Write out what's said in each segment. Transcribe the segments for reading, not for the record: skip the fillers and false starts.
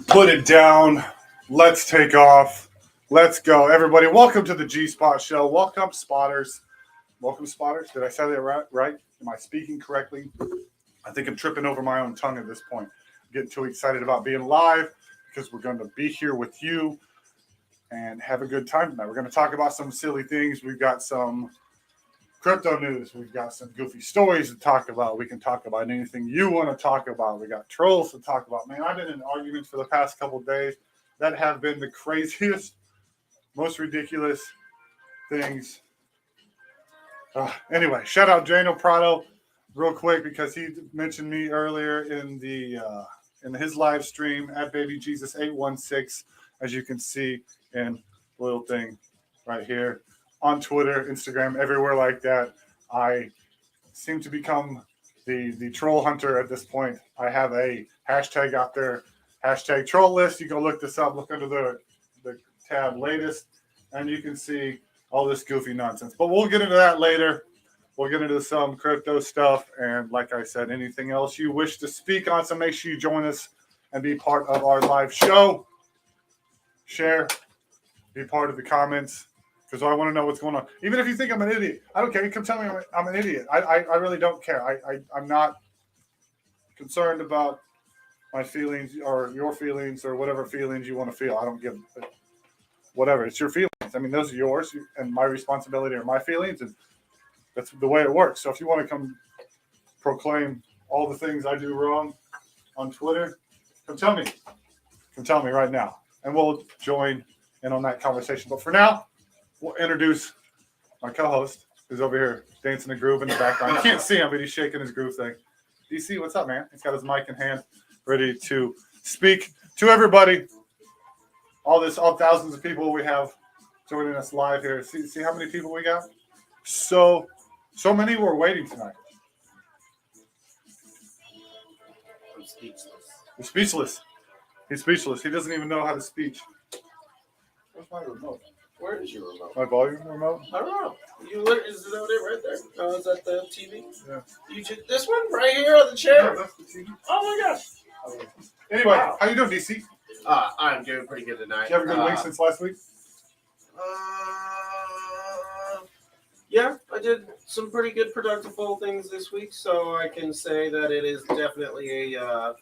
Put it down. Let's take off. Let's go. Everybody, welcome to the G-Spot Show. Welcome, spotters. Welcome, spotters. Did I say that right? Am I speaking correctly? I think I'm tripping over my own tongue at this point. I'm getting too excited about being live because we're going to be here with you and have a good time tonight. We're going to talk about some silly things. We've got some crypto news. We've got some goofy stories to talk about. We can talk about anything you want to talk about. We got trolls to talk about. Man, I've been in arguments for the past couple of days that have been the craziest, most ridiculous things. Anyway, shout out Jano Prado real quick because he mentioned me earlier in his live stream at BabyJesus 816, as you can see in the little thing right here. On Twitter, Instagram, everywhere like that. I seem to become the troll hunter at this point. I have a hashtag out there, hashtag troll list. You can look this up, look under the tab latest, and you can see all this goofy nonsense. But we'll get into that later. We'll get into some crypto stuff. And like I said, anything else you wish to speak on, so make sure you join us and be part of our live show. Share, be part of the comments. Because I want to know what's going on. Even if you think I'm an idiot, I don't care. You come tell me I'm an idiot. I really don't care. I'm not concerned about my feelings or your feelings or whatever feelings you want to feel. I don't give whatever. It's your feelings. I mean, those are yours, and my responsibility are my feelings, and that's the way it works. So if you want to come proclaim all the things I do wrong on Twitter, come tell me. Come tell me right now, and we'll join in on that conversation. But for now, we'll introduce my co-host, who's over here dancing a groove in the background. You can't see him, but he's shaking his groove thing. DC, what's up, man? He's got his mic in hand, ready to speak to everybody. All thousands of people we have joining us live here. See how many people we got? So many were waiting tonight. I'm speechless. You're speechless. He's speechless. He doesn't even know how to speak. Where's my remote? Where is your remote? My volume remote? I don't know. Is it over there right there? Oh, is that the TV? Yeah. This one right here on the chair? No, that's the TV. Oh my gosh. Anyway, wow. How you doing, DC? I'm doing pretty good tonight. Did you have a good week since last week? Yeah, I did some pretty good productive full things this week, so I can say that it is definitely a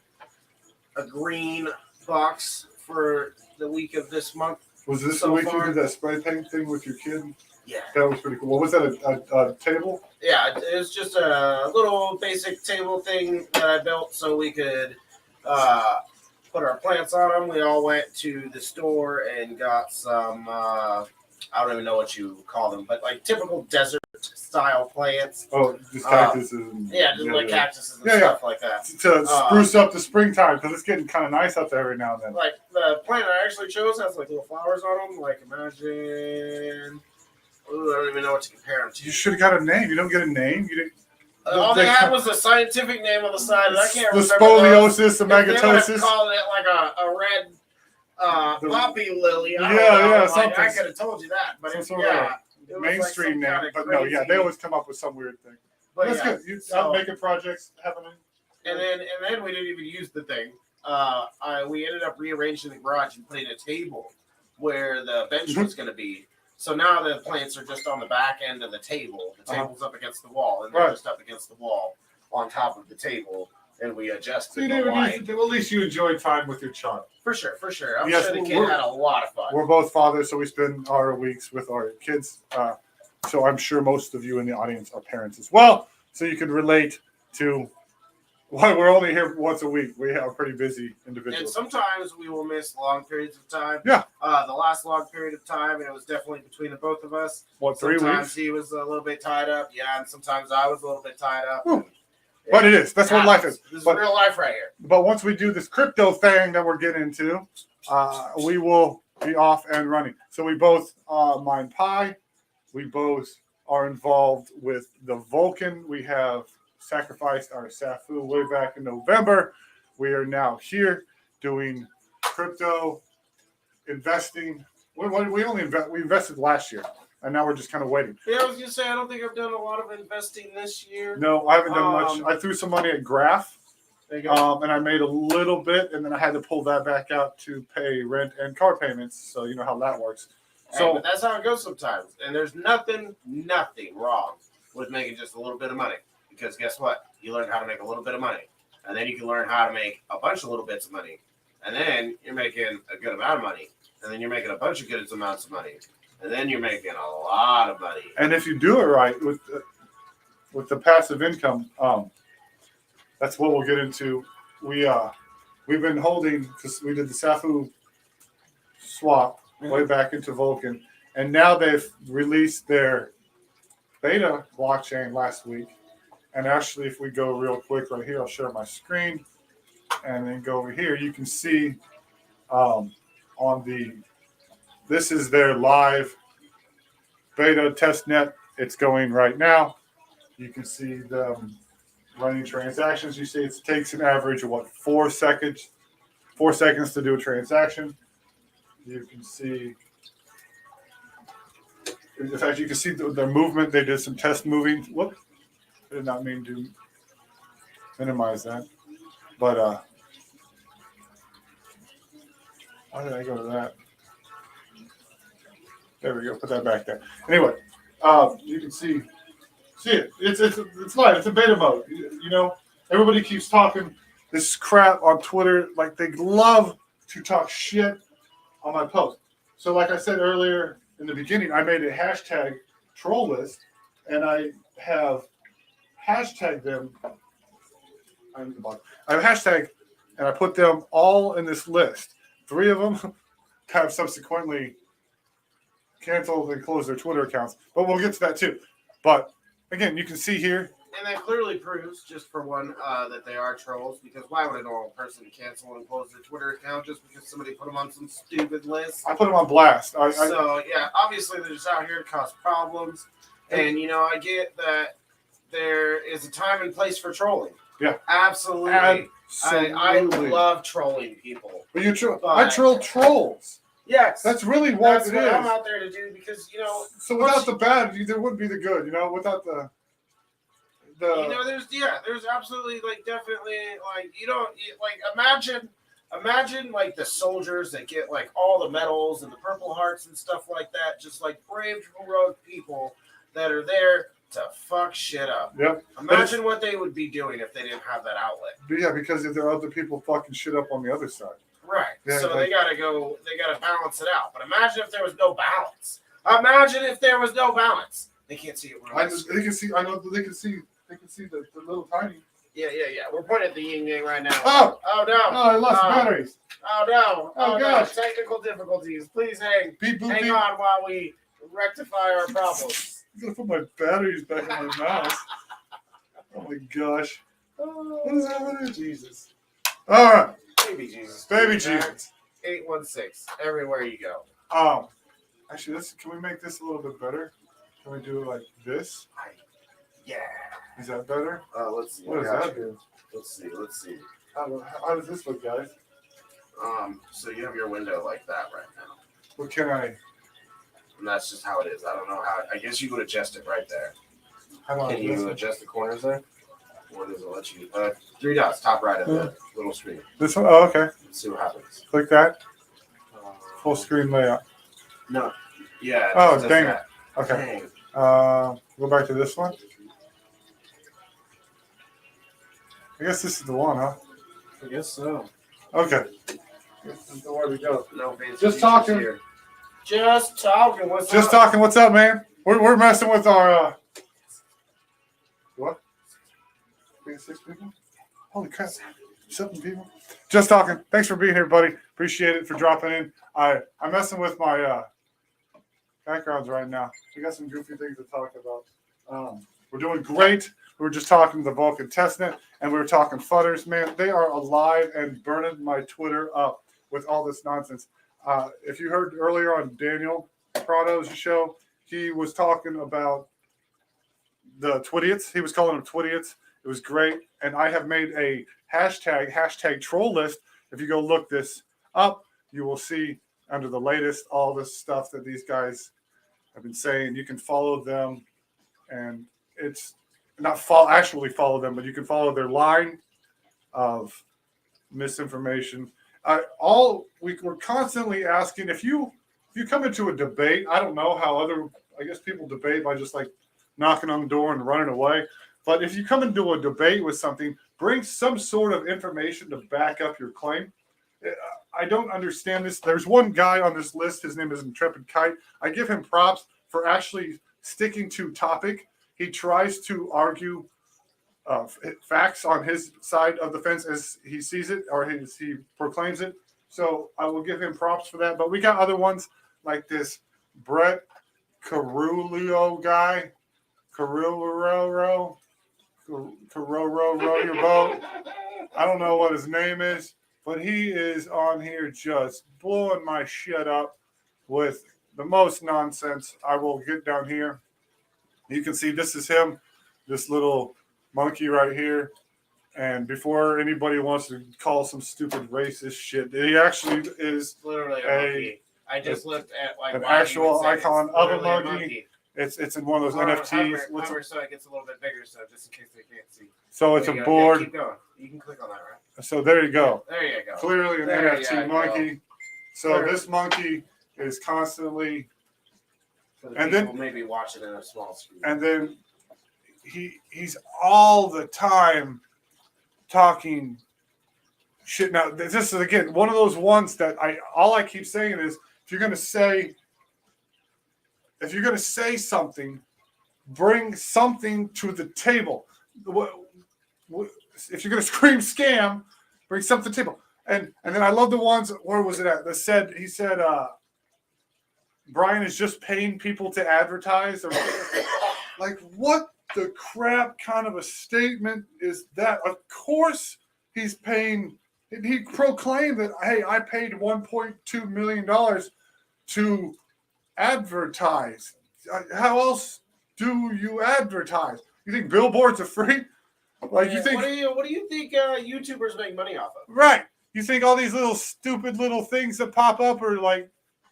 green box for the week of this month. Was this the week you did that spray paint thing with your kid? Yeah. That was pretty cool. What was that, a table? Yeah, it was just a little basic table thing that I built so we could put our plants on them. We all went to the store and got some, I don't even know what you call them, but like typical desert style plants. Oh, just cactuses. Like cactuses and stuff like that. To spruce up the springtime, because it's getting kind of nice out there every now and then. Like the plant I actually chose has like little flowers on them. Like imagine, I don't even know what to compare them to. You should have got a name. You don't get a name. You didn't. All they had was a scientific name on the side, and I can't remember. The scoliosis, the megatosis. They would have called it like a red poppy lily. Something. I could have told you that, but it's mainstream name. But no, they always come up with some weird thing. But that's good. You out making projects, having them. And then we didn't even use the thing. We ended up rearranging the garage and putting a table where the bench was going to be. So now the plants are just on the back end of the table. The table's up against the wall, and they're just up against the wall on top of the table, and we adjusted the light. At least you enjoy time with your child. For sure. I'm sure the kid had a lot of fun. We're both fathers, so we spend our weeks with our kids. So I'm sure most of you in the audience are parents as well. So you can relate to why we're only here once a week. We are pretty busy individuals. And sometimes we will miss long periods of time. Yeah. The last long period of time, it was definitely between the both of us. 3 weeks? Sometimes he was a little bit tied up. Yeah, and sometimes I was a little bit tied up. But it is. That's what life is. This is real life right here. But once we do this crypto thing that we're getting into, we will be off and running. So we both mine Pi. We both are involved with the Vulcan. We have sacrificed our Safu way back in November. We are now here doing crypto investing. We invested last year. and now we're just kind of waiting. Yeah, I was gonna say I don't think I've done a lot of investing this year. No, I haven't done much. I threw some money at Graph, There you go. and I made a little bit, and then I had to pull that back out to pay rent and car payments. So you know how that works. So But that's how it goes sometimes. And there's nothing wrong with making just a little bit of money. Because guess what? You learn how to make a little bit of money. And then you can learn how to make a bunch of little bits of money. And then you're making a good amount of money. And then you're making a bunch of good amounts of money. And then you're making a lot of money. and if you do it right with the passive income, that's what we'll get into. We've been holding because we did the Safu swap way back into Vulcan, and now they've released their beta blockchain last week. And actually, if we go real quick right here, I'll share my screen, and then go over here. You can see this is their live beta test net. It's going right now. You can see them running transactions. You see it takes an average of 4 seconds? 4 seconds to do a transaction. You can see, in fact, you can see their movement. They did some test moving. Whoop. I did not mean to minimize that. But how did I go to that? There we go. Put that back there. Anyway, you can see it. It's live. It's a beta mode. You know, everybody keeps talking this crap on Twitter. Like they love to talk shit on my post. So, like I said earlier in the beginning, I made a hashtag troll list, and I have hashtagged them. I have hashtag, and I put them all in this list. 3 of them have subsequently canceled and closed their Twitter accounts, but we'll get to that too. But again, you can see here. And that clearly proves, just for one, that they are trolls. Because why would a normal person cancel and close their Twitter account just because somebody put them on some stupid list? I put them on blast. So, yeah, obviously they're just out here to cause problems. And, you know, I get that there is a time and place for trolling. Yeah. Absolutely. I love trolling people. But I troll trolls. Yes. That's really what That's it what is. I'm out there to do because, you know. So without the bad, there wouldn't be the good, you know, without the you know, there's absolutely, like, definitely, like, you don't, like, imagine, like, the soldiers that get, like, all the medals and the Purple Hearts and stuff like that, just, like, brave, heroic people that are there to fuck shit up. Yep. Imagine what they would be doing if they didn't have that outlet. Yeah, because if there are other people fucking shit up on the other side. Right. Yeah, so like, they gotta balance it out. But imagine if there was no balance. Imagine if there was no balance. They can't see it. They can see. I know they can see. They can see the little tiny. Yeah. We're pointing at the yin yang right now. Oh no. Oh, I lost batteries. Oh no. Oh gosh. No. Technical difficulties. Please hang Beep, boop, hang beep. on while we rectify our problems. I'm gonna put my batteries back in my mouse. Oh my gosh. What is happening? Jesus. All right. BabyJesus. BabyJesus. 816. Everywhere you go. Actually, can we make this a little bit better? Can we do it like this? Yeah. Is that better? Let's see. What does that do? Let's see. How does this look, guys? So you have your window like that right now. What can I? And that's just how it is. I don't know how. I guess you would adjust it right there. Can you adjust the corners there? Or does it let you? 3 dots, top right of the little screen. This one? Oh, okay. Let's see what happens. Click that. Full screen layout. No. Yeah. Oh, does dang that. it. Okay. Dang. Go back to this one. I guess this is the one, huh? I guess so. Okay. Where we go? No fancy Just features talking. here. Just talking. What's Just up? talking. What's up, man? We're messing with our. What? 6 people? Holy crap. 7 people? Just talking. Thanks for being here, buddy. Appreciate it for dropping in. I'm messing with my backgrounds right now. We got some goofy things to talk about. We're doing great. We were just talking the Vulcan testnet, and we were talking fudders. Man, they are alive and burning my Twitter up with all this nonsense. If you heard earlier on Daniel Prado's show, he was talking about the Twidiots. He was calling them Twidiots. It was great. And I have made a hashtag troll list. If you go look this up, you will see under the latest all this stuff that these guys I've been saying you can follow them, and it's not actually follow them, but you can follow their line of misinformation. We're constantly asking if you come into a debate. I don't know how I guess people debate by just like knocking on the door and running away. But if you come into a debate with something, bring some sort of information to back up your claim. I don't understand this. There's one guy on this list. His name is Intrepid Kite. I give him props for actually sticking to topic. He tries to argue facts on his side of the fence as he sees it or as he proclaims it. So I will give him props for that. But we got other ones like this Brett Carullo guy. Carullo, row your boat. I don't know what his name is, but he is on here just blowing my shit up with the most nonsense. I will get down here. You can see this is him, this little monkey right here. And before anybody wants to call some stupid racist shit, he actually is literally a monkey. I just looked at like an actual icon of a monkey. It's in one of those NFTs. Hover so it gets a little bit bigger, so just in case they can't see. So it's a board. Yeah, keep going. You can click on that, right? So there you go. There you go. Clearly an NFT monkey. So this monkey is constantly, and then maybe watch it in a small screen. And then he's all the time talking shit. Now this is again one of those ones that all I keep saying is if you're gonna say something, bring something to the table. If you're gonna scream scam, bring something to the table. And then I love the ones, where was it at? He said Brian is just paying people to advertise. Or, like, what the crap kind of a statement is that? Of course he's paying. He proclaimed that, hey, I paid $1.2 million to advertise. How else do you advertise? You think billboards are free? Like, you think? What do you think YouTubers make money off of? Right. You think all these little stupid little things that pop up are like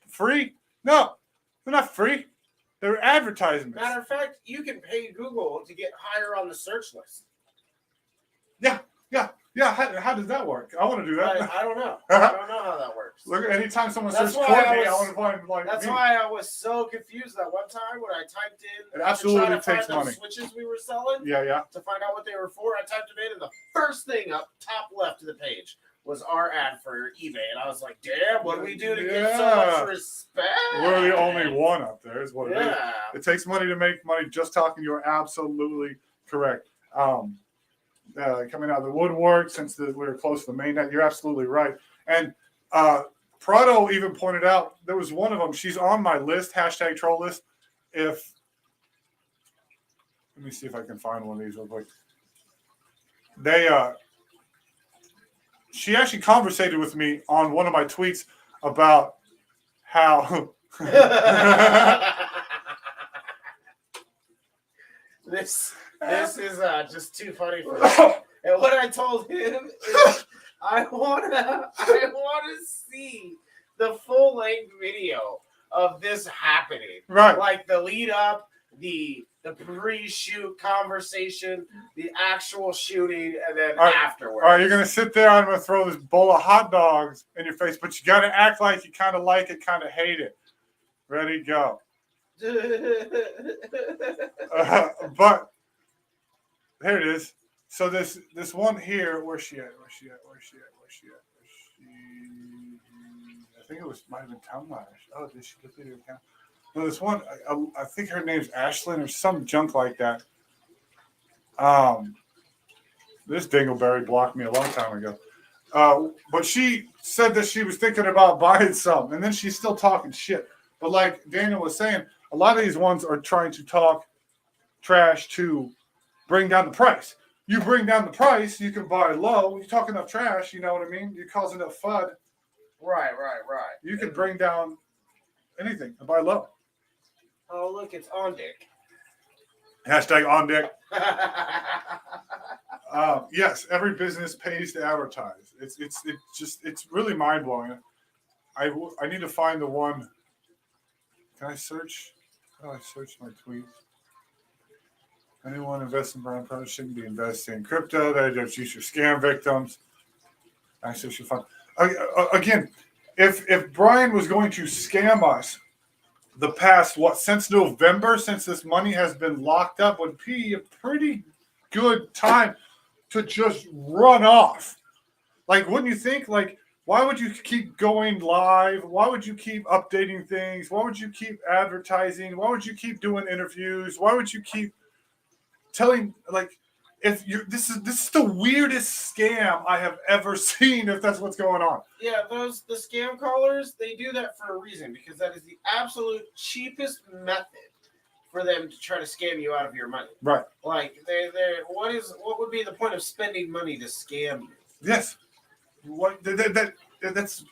free? No, they're not free. They're advertisements. Matter of fact, you can pay Google to get higher on the search list. Yeah. How does that work? I want to do that. I don't know. I don't know how that works. Look, anytime someone says Courtney, I want to find like. That's why I was so confused that one time when I typed in. It absolutely to try to takes find money. Switches we were selling. Yeah. To find out what they were for, I typed them in, and the first thing up top left of the page was our ad for eBay, and I was like, "Damn, what do we do to get so much respect?" We're the only one up there. Is what it is. It takes money to make money. Just talking, you are absolutely correct. Coming out of the woodwork, since we were close to the mainnet, you're absolutely right. And Prado even pointed out there was one of them. She's on my list, #troll list. Let me see if I can find one of these real quick. She actually conversated with me on one of my tweets about how this is just too funny for me. And what I told him is I wanna see the full length video of this happening. Right. Like the lead up, the pre-shoot conversation, the actual shooting, and then afterwards. All right, you're gonna sit there. I'm gonna throw this bowl of hot dogs in your face, but you gotta act like you kind of like it, kind of hate it. Ready, go. But here it is. So this one here, where's she at? I think it might have been Town Lash. Oh, did she get the account? No, this one, I think her name's Ashlyn or some junk like that. This dingleberry blocked me a long time ago. But she said that she was thinking about buying some, and then she's still talking shit. But like Daniel was saying, a lot of these ones are trying to talk trash to bring down the price. You bring down the price, you can buy low. You talk enough trash, you know what I mean? You cause enough FUD. Right. You can bring down anything and buy low. Oh, look, it's on dick. #OnDick. Yes, every business pays to advertise. It's really mind blowing. I need to find the one. Can I search? How do I search my tweets? Anyone investing in Brian probably shouldn't be investing in crypto. They just use your scam victims. Actually, should fun. Again, if Brian was going to scam us, the past since November, since this money has been locked up, would be a pretty good time to just run off. Like, wouldn't you think? Like, why would you keep going live? Why would you keep updating things? Why would you keep advertising? Why would you keep doing interviews? Why would you keep telling, like, if you this is the weirdest scam I have ever seen, if that's what's going on. Yeah, the scam callers, they do that for a reason, because that is the absolute cheapest method for them to try to scam you out of your money. Right. Like, what would be the point of spending money to scam you? Yes. That's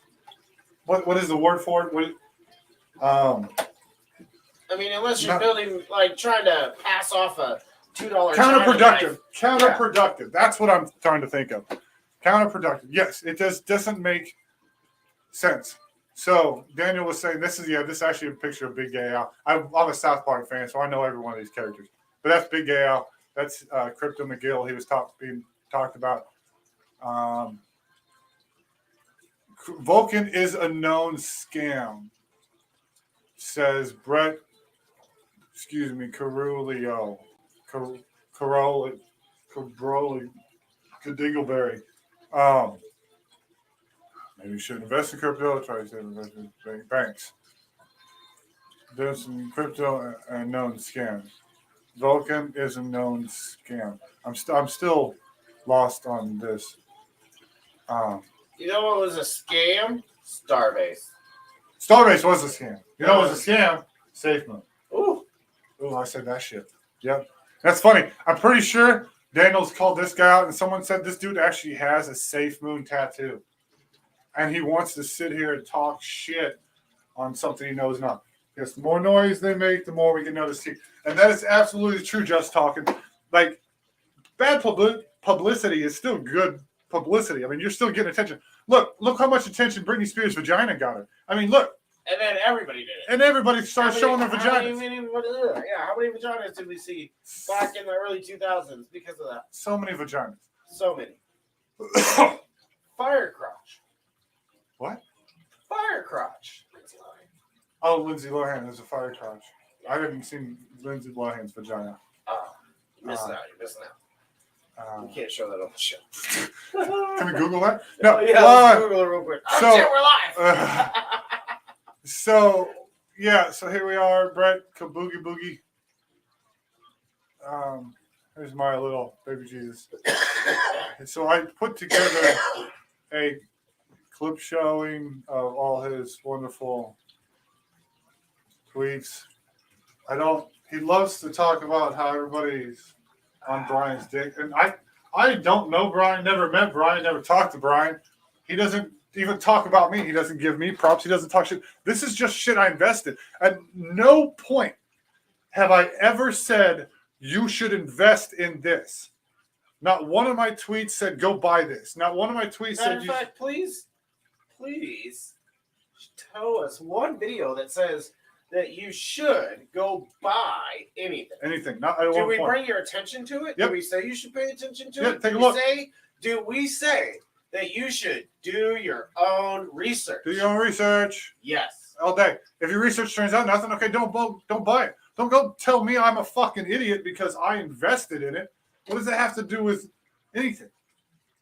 what is the word for it? I mean, unless you're building, like, trying to pass off a $2 counterproductive. Counterproductive. Yeah. That's what I'm trying to think of. Counterproductive. Yes, it doesn't make sense. So Daniel was saying this is actually a picture of Big Gay Al. I'm a South Park fan, so I know every one of these characters. But that's Big Gay Al. That's Crypto McGill. He was being talked about. Vulcan is a known scam, says Brett. Excuse me, Carulio. Caroli, Dingleberry. Maybe you should invest in crypto. Try to invest in banks. There's some crypto and known scams. Vulcan is a known scam. I'm still lost on this. You know what was a scam? Starbase. Starbase was a scam. You know what was a scam? SafeMoon. Ooh, I said that shit. Yep. That's funny. I'm pretty sure Daniels called this guy out, and someone said this dude actually has a SafeMoon tattoo. And he wants to sit here and talk shit on something he knows not. Yes, the more noise they make, the more we get noticed. And that is absolutely true, just talking. Like, bad publicity is still good publicity. I mean, you're still getting attention. Look how much attention Britney Spears' vagina got her. I mean, look. And then everybody did it. And everybody started showing their vaginas. How many vaginas did we see back in the early 2000s because of that? So many vaginas. So many. Fire crotch. What? Fire crotch. Oh, Lindsay Lohan is a fire crotch. I haven't seen Lindsay Lohan's vagina. Oh, you're missing out. You can't show that on the show. Can we Google that? No. Yeah, let's Google it real quick. Shit, we're live. So here we are, Brett Kaboogie Boogie. Here's my little baby Jesus. And so I put together a clip showing of all his wonderful tweets. He loves to talk about how everybody's on Brian's dick. And I don't know Brian, never met Brian, never talked to Brian. He doesn't even talk about me. He doesn't give me props. He doesn't talk shit. This is just shit I invested. At no point have I ever said you should invest in this. Not one of my tweets said go buy this. Not one of my tweets said in fact, please tell us one video that says that you should go buy anything. Anything. Not do we bring your attention to it? Yep. Do we say you should pay attention to it? Take a look. Do we say that you should do your own research? Do your own research. Yes. All day. If your research turns out nothing, okay, don't buy it. Don't go tell me I'm a fucking idiot because I invested in it. What does that have to do with anything?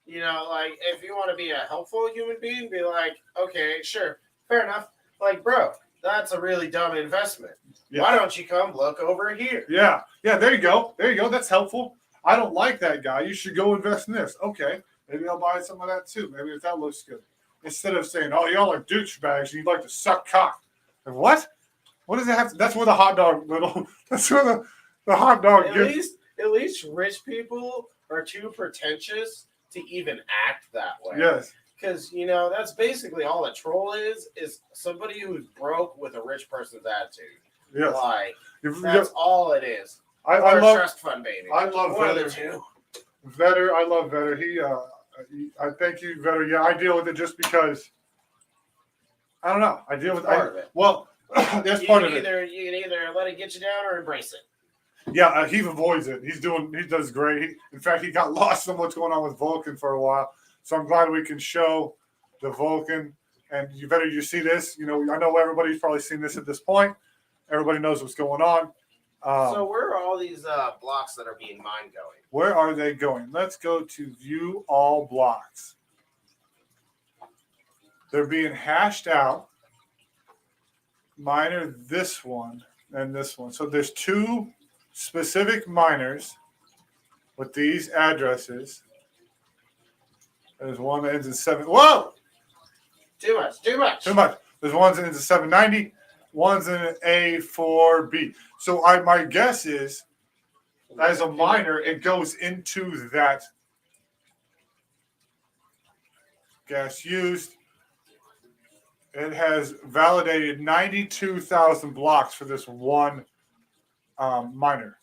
You know, like, if you want to be a helpful human being, be like, okay, sure, fair enough. Like, bro, that's a really dumb investment. Yeah. Why don't you come look over here? Yeah, there you go. That's helpful. I don't like that guy. You should go invest in this. Okay, maybe I'll buy some of that too. Maybe if that looks good. Instead of saying, oh, y'all are douchebags and you'd like to suck cock. Like, what? What does it have to? That's where the hot dog that's where the hot dog At least rich people are too pretentious to even act that way. Yes. Because, you know, that's basically all a troll is somebody who's broke with a rich person's attitude. Yes. Like, that's all it is. I love trust fund baby. I love Vetter. I love Vetter. I thank you, Vetter. Yeah, I deal with it just because I don't know. I deal with part of it. Well, That's You part can of it. you can either let it get you down or embrace it. Yeah, he avoids it. He does great. In fact, he got lost in what's going on with Vulcan for a while. So I'm glad we can show the Vulcan. And you see this. You know, I know everybody's probably seen this at this point. Everybody knows what's going on. So where are all these blocks that are being mined going? Where are they going? Let's go to view all blocks. They're being hashed out. Miner this one and this one. So there's two specific miners with these addresses. There's one that ends in 7. Whoa! Too much. Too much. There's ones that ends in 790. One's in an A4B. So my guess is, as a miner, it goes into that gas used. It has validated 92,000 blocks for this one miner.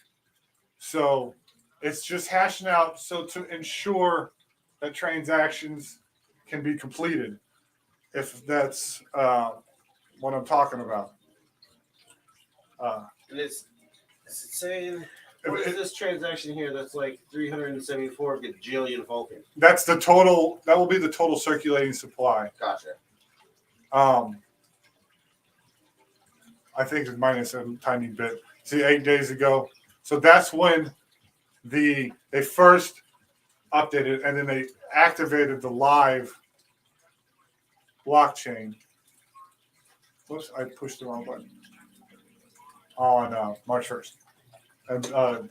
So it's just hashing out so to ensure that transactions can be completed, if that's what I'm talking about. And it's saying, what is this transaction here that's like 374 gajillion Vulcan? That's the total. That will be the total circulating supply. Gotcha. I think it's minus a tiny bit. See, 8 days ago. So that's when they first updated, and then they activated the live blockchain. Whoops, I pushed the wrong button. On March 1st. And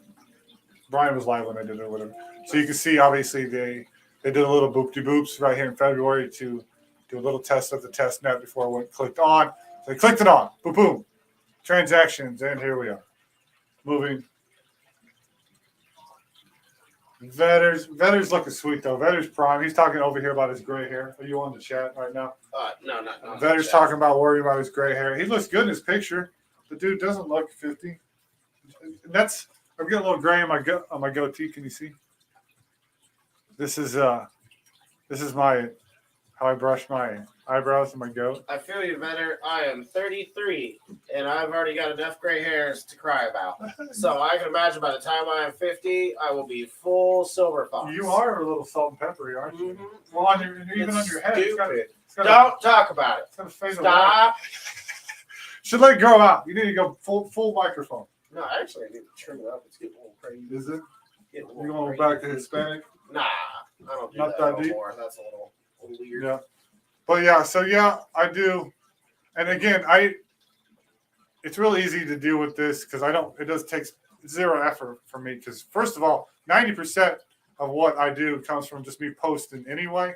Brian was live when I did it or whatever. So you can see, obviously, they did a little boop-de-boops right here in February to do a little test of the test net before it clicked on. So they clicked it on. Boom, boom. Transactions, and here we are. Moving. Vetter's looking sweet, though. Vetter's prime. He's talking over here about his gray hair. Are you on the chat right now? No. Vetter's talking about worrying about his gray hair. He looks good in his picture. The dude doesn't look 50. I'm getting a little gray on my goatee. Can you see? This is my how I brush my eyebrows and my goat. I feel you better. I am 33, and I've already got enough gray hairs to cry about. So I can imagine by the time I am 50, I will be full silver fox. You are a little salt and peppery, aren't you? Mm-hmm. Well, even on your head. Stupid. It's gotta, Don't talk about it. It's gonna fade Stop. away. Should let it grow out. You need to go full microphone. No, actually, I need to trim it up. It's getting a little crazy. Is it? You You going back to Hispanic? Nah, I don't do Not that that deep? anymore. That's a little weird. Yeah. But yeah, so yeah, I do. And again, it's really easy to deal with this because it does take zero effort for me because first of all, 90% of what I do comes from just me posting anyway.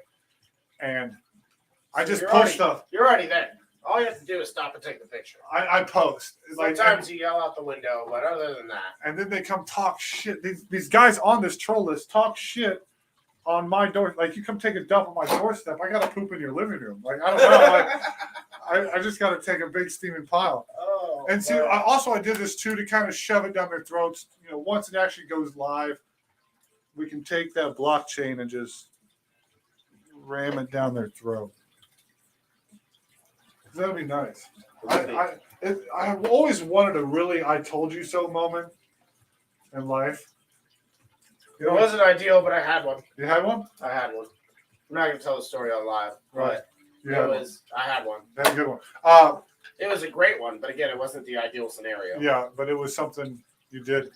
And I just post stuff. You're already there. All you have to do is stop and take the picture. I post. Sometimes you yell out the window, but other than that. And then they come talk shit. These guys on this troll list talk shit on my door. Like, you come take a dump on my doorstep. I got to poop in your living room. Like, I don't know. I just got to take a big steaming pile. Oh, and see, I did this too to kind of shove it down their throats. You know, once it actually goes live, we can take that blockchain and just ram it down their throat. That'd be nice. I have always wanted a really I told you so moment in life. It wasn't ideal, but I had one. You had one? I had one. I'm not going to tell the story on live, Right. but I had one. That's a good one. It was a great one, but again, it wasn't the ideal scenario. Yeah, but it was something you did.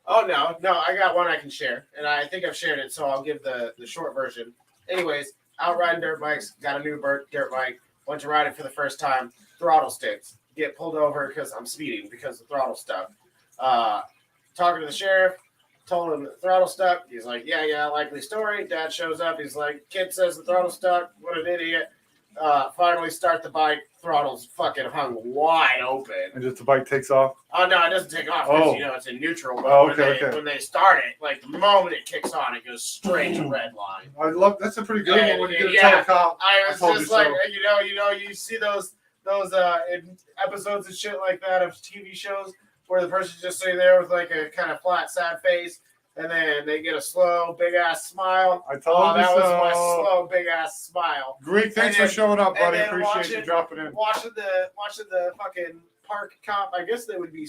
Oh, no, I got one I can share, and I think I've shared it, so I'll give the short version. Anyways, out riding dirt bikes, got a new dirt bike, went to ride it for the first time, throttle sticks, get pulled over because I'm speeding because the throttle stuck. Talking to the sheriff, told him the throttle stuck. He's like, yeah, likely story. Dad shows up. He's like, kid says the throttle stuck. What an idiot. Finally start the bike. Throttle's fucking hung wide open. And just the bike takes off? Oh, no, it doesn't take off because, it's in neutral. But okay. When they start it, like the moment it kicks on, it goes straight to red line. That's a pretty good one when you get a telecom. I was just like, you see those in episodes and shit like that of TV shows where the person's just sitting there with like a kind of flat, sad face, and then they get a slow, big ass smile. I told you that so. was my slow, big ass smile. Greek, thanks And for showing up, buddy. then Appreciate you dropping in. Watching the fucking park cop. I guess they would be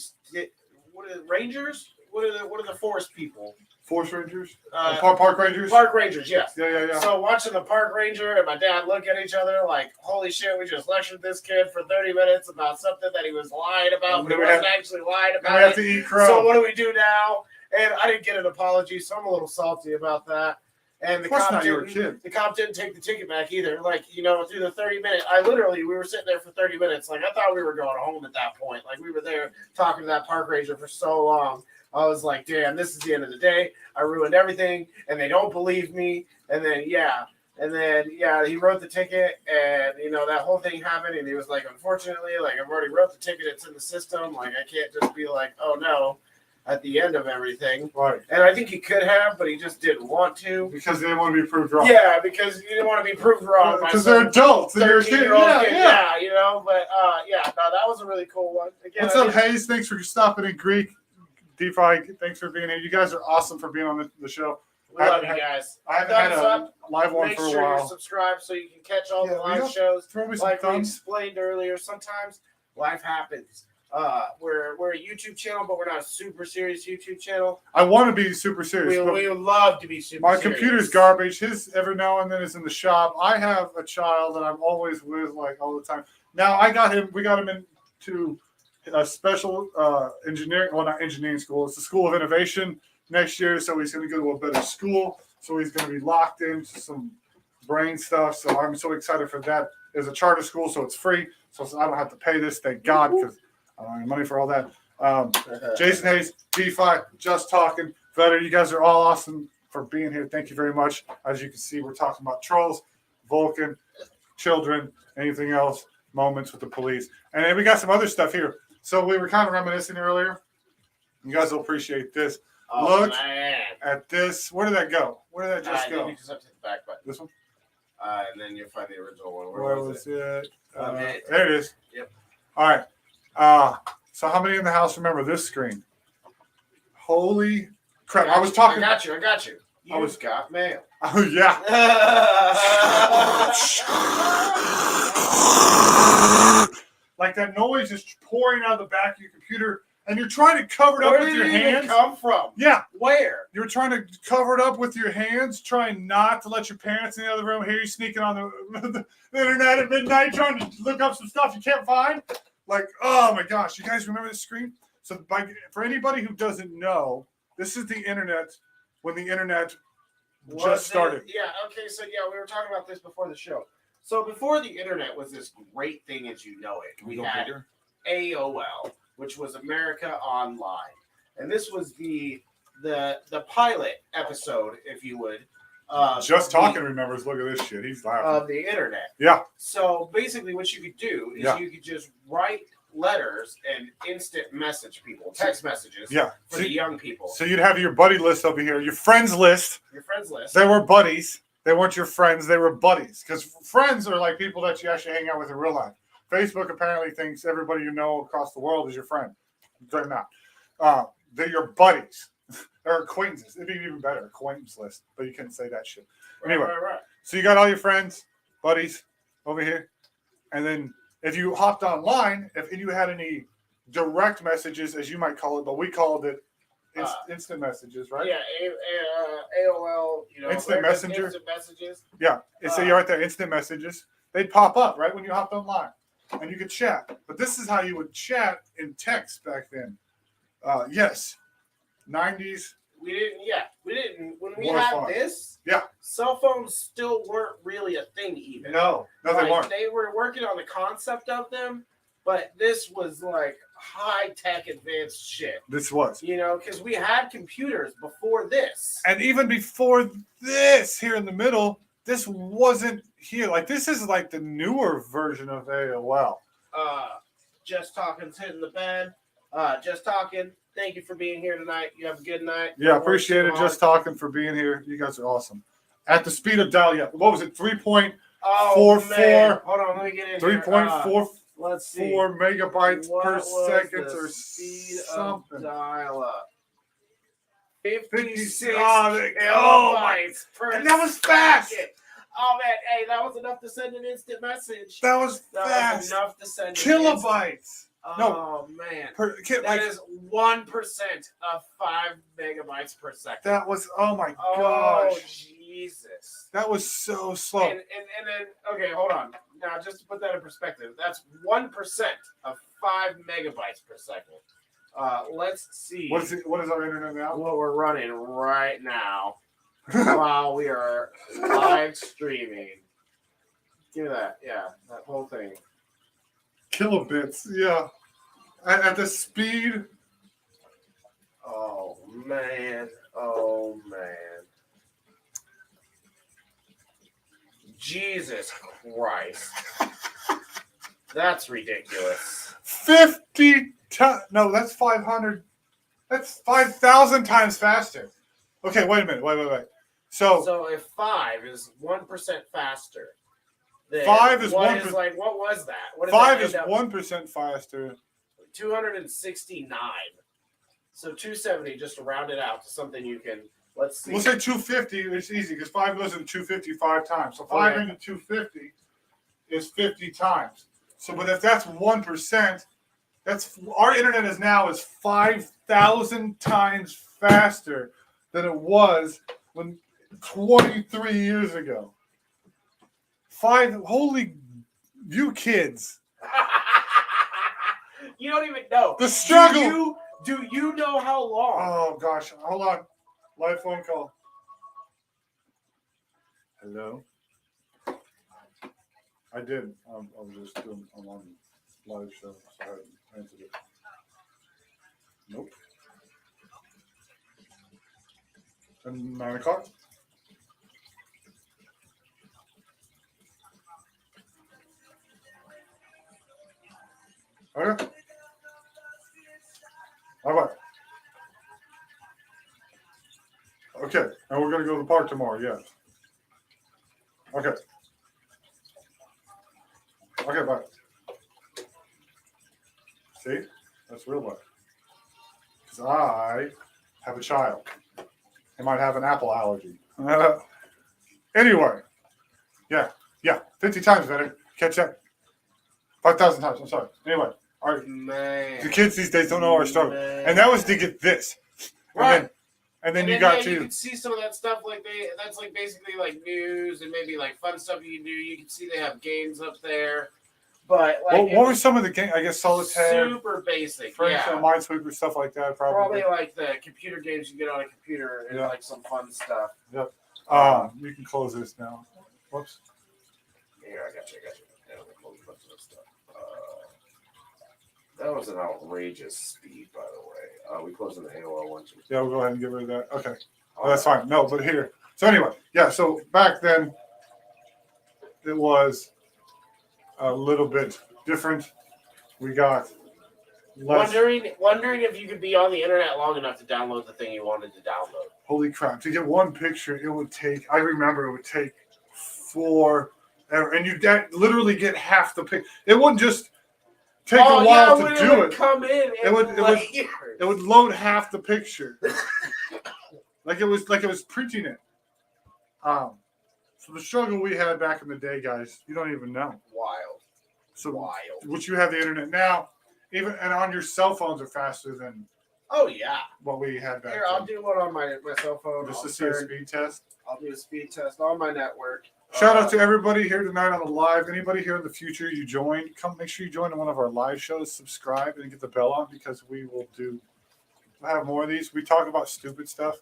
what are the rangers? What are the forest people? Forest Rangers? Park Rangers? Park Rangers, yes. Yeah. So watching the park ranger and my dad look at each other like, holy shit, we just lectured this kid for 30 minutes about something that he was lying about, but he wasn't actually lying about we have to eat crow. So what do we do now? And I didn't get an apology, so I'm a little salty about that. And the cop didn't take the ticket back either. Like, through the 30 minutes, we were sitting there for 30 minutes. Like, I thought we were going home at that point. Like, we were there talking to that park ranger for so long. I was like, damn, this is the end of the day. I ruined everything, and they don't believe me. And then, he wrote the ticket, and, that whole thing happened. And he was like, unfortunately, like, I've already wrote the ticket. It's in the system. Like, I can't just be like, oh, no, at the end of everything. Right. And I think he could have, but he just didn't want to. Because they didn't want to be proved wrong. Yeah, because you didn't want to be proved wrong. Because they're adults. And you're a kid. Yeah. But, that was a really cool one. Again, what's up, Hayes? Thanks for stopping in, Greek. DeFi, thanks for being here. You guys are awesome for being on the show. We love you guys. I haven't had a live one for a while. Make sure you're subscribed so you can catch all the live shows. Throw me some like thumbs. we explained earlier, sometimes life happens. We're a YouTube channel, but we're not a super serious YouTube channel. I want to be super serious. We would love to be super serious. My computer's garbage. His every now and then is in the shop. I have a child that I'm always with, like, all the time. Now we got him into a special not engineering school. It's the School of Innovation next year, so he's going to go to a better school. So he's going to be locked into some brain stuff. So I'm so excited for that. It's a charter school, so it's free. So I don't have to pay this, thank God, because I don't have money for all that. Jason Hayes, DeFi, Just Talking, Vetter, you guys are all awesome for being here. Thank you very much. As you can see, we're talking about trolls, Vulcan, children, anything else, moments with the police. And then we got some other stuff here. So we were kind of reminiscing earlier. You guys will appreciate this. Look at this. Where did that go? Where did that just go? You just have to hit the back button. This one? And then you'll find the original one. Where was it? Okay. There it is. Yep. All right. So how many in the house remember this screen? Holy crap. I was talking. I got you. You've got mail. Oh, yeah. Like that noise is pouring out of the back of your computer, and you're trying to cover it up with your hands. Where did it come from? Yeah. Where? You're trying to cover it up with your hands, trying not to let your parents in the other room hear you sneaking on the internet at midnight, trying to look up some stuff you can't find. Like, oh my gosh, you guys remember this screen? So for anybody who doesn't know, this is the internet when the internet just started. Yeah, okay, so we were talking about this before the show. So before the internet was this great thing as you know it, we had AOL, which was America Online. And this was the pilot episode, if you would. Just Talking remembers, look at this shit. He's laughing. Of the internet. Yeah. So basically what you could do is you could just write letters and instant message people, text messages for the young people. So you'd have your buddy list over here, your friends list. Your friends list. They were buddies. They weren't your friends. They were buddies. Because friends are like people that you actually hang out with in real life. Facebook apparently thinks everybody you know across the world is your friend. They're not. They're your buddies. They're acquaintances. It'd be even better, acquaintance list. But you couldn't say that shit. Anyway, right. So you got all your friends, buddies over here. And then if you hopped online, if you had any direct messages, as you might call it, but we called it instant messages, right? Yeah, AOL, instant messenger. Instant messages. Yeah, so you're right there, instant messages. They'd pop up, right, when you hopped online. And you could chat. But this is how you would chat in text back then. Yes. 90s. We didn't. When we had this, cell phones still weren't really a thing even. No, they weren't. They were working on the concept of them, but this was like high-tech advanced shit. This was. Because we had computers before this. And even before this, here in the middle, this wasn't here. Like, this is like the newer version of AOL. Just Talking's hitting the bed. Just Talking. Thank you for being here tonight. You have a good night. Yeah, appreciate it. Just Talking for being here. You guys are awesome. At the speed of dial-up. What was it? 3.44. Hold on, let me get in 3.44 let's see. megabytes per second or speed something. of dial-up. 56 oh my, kilobytes per and that was fast. second. Oh man, hey, that was enough to send an instant message. That was That fast. was enough to send Kilobytes. Oh man, that is 1% of 5 megabytes per second. That was, oh my Oh gosh. Jesus. That was so slow. And then okay, hold on. Now just to put that in perspective, that's 1% of 5 megabytes per second. Let's see. What is our internet now? What we're running right now while we are live streaming. Give me that. Yeah, that whole thing. Kilobits. Yeah. At the speed. Oh man. Oh man. Jesus Christ. That's ridiculous. 50 times. No, that's 500. That's 5,000 times faster. Okay, wait a minute. Wait. So if 5 is 1% faster, then 5 is 1%. What was that? What 5 is 1% faster. 269. So 270, just to round it out to something you can. Let's see. We'll say 250. It's easy because 5 goes into 250 5 times. So 5 into 250 is 50 times. So, but if that's 1%, that's our internet is 5,000 times faster than it was when 23 years ago. Holy, you kids. You don't even know. The struggle. Do you know how long? Oh, gosh. Hold on. Live phone call. Hello? I did. I was just doing I'm on live show, so I hadn't answered it. Nope. And 9 o'clock? Okay. Bye-bye. Okay, and we're going to go to the park tomorrow, yes. Okay. Okay, bye. See? That's real life. Because I have a child. He might have an apple allergy. Anyway. Yeah. 50 times better. Catch up. 5,000 times. I'm sorry. Anyway. All right. Man. The kids these days don't know our struggle. Man. And that was to get this. Right. And then you got to. You can see some of that stuff that's like basically like news and maybe like fun stuff you can do. You can see they have games up there. But like what were some of the games? I guess Solitaire. Super basic. Minesweeper, stuff like that. Probably like the computer games you get on a computer and like some fun stuff. Yep. We can close this now. Whoops. Here, I got you. Yeah, I'm gonna close a bunch of that stuff. That was an outrageous speed, by the way. We closed in the AOL one too. Yeah, we'll go ahead and get rid of that. Okay. Oh, that's fine. No, but here. So anyway, yeah. So back then, it was a little bit different. We got less. Wondering if you could be on the internet long enough to download the thing you wanted to download. Holy crap! To get one picture, it would take. I remember it would take forever, and you literally get half the picture. It wouldn't just take a while to do it. Come in. It would load half the picture, like it was printing it. So the struggle we had back in the day, guys, you don't even know. Wild. Which you have the internet now, and on your cell phones are faster than. Oh yeah. What we had back then. Here, I'll do one on my cell phone. Just to see a speed test. I'll do a speed test on my network. Shout out to everybody here tonight on the live. Anybody here in the future you joined, make sure you join one of our live shows, subscribe, and get the bell on because we'll have more of these. We talk about stupid stuff,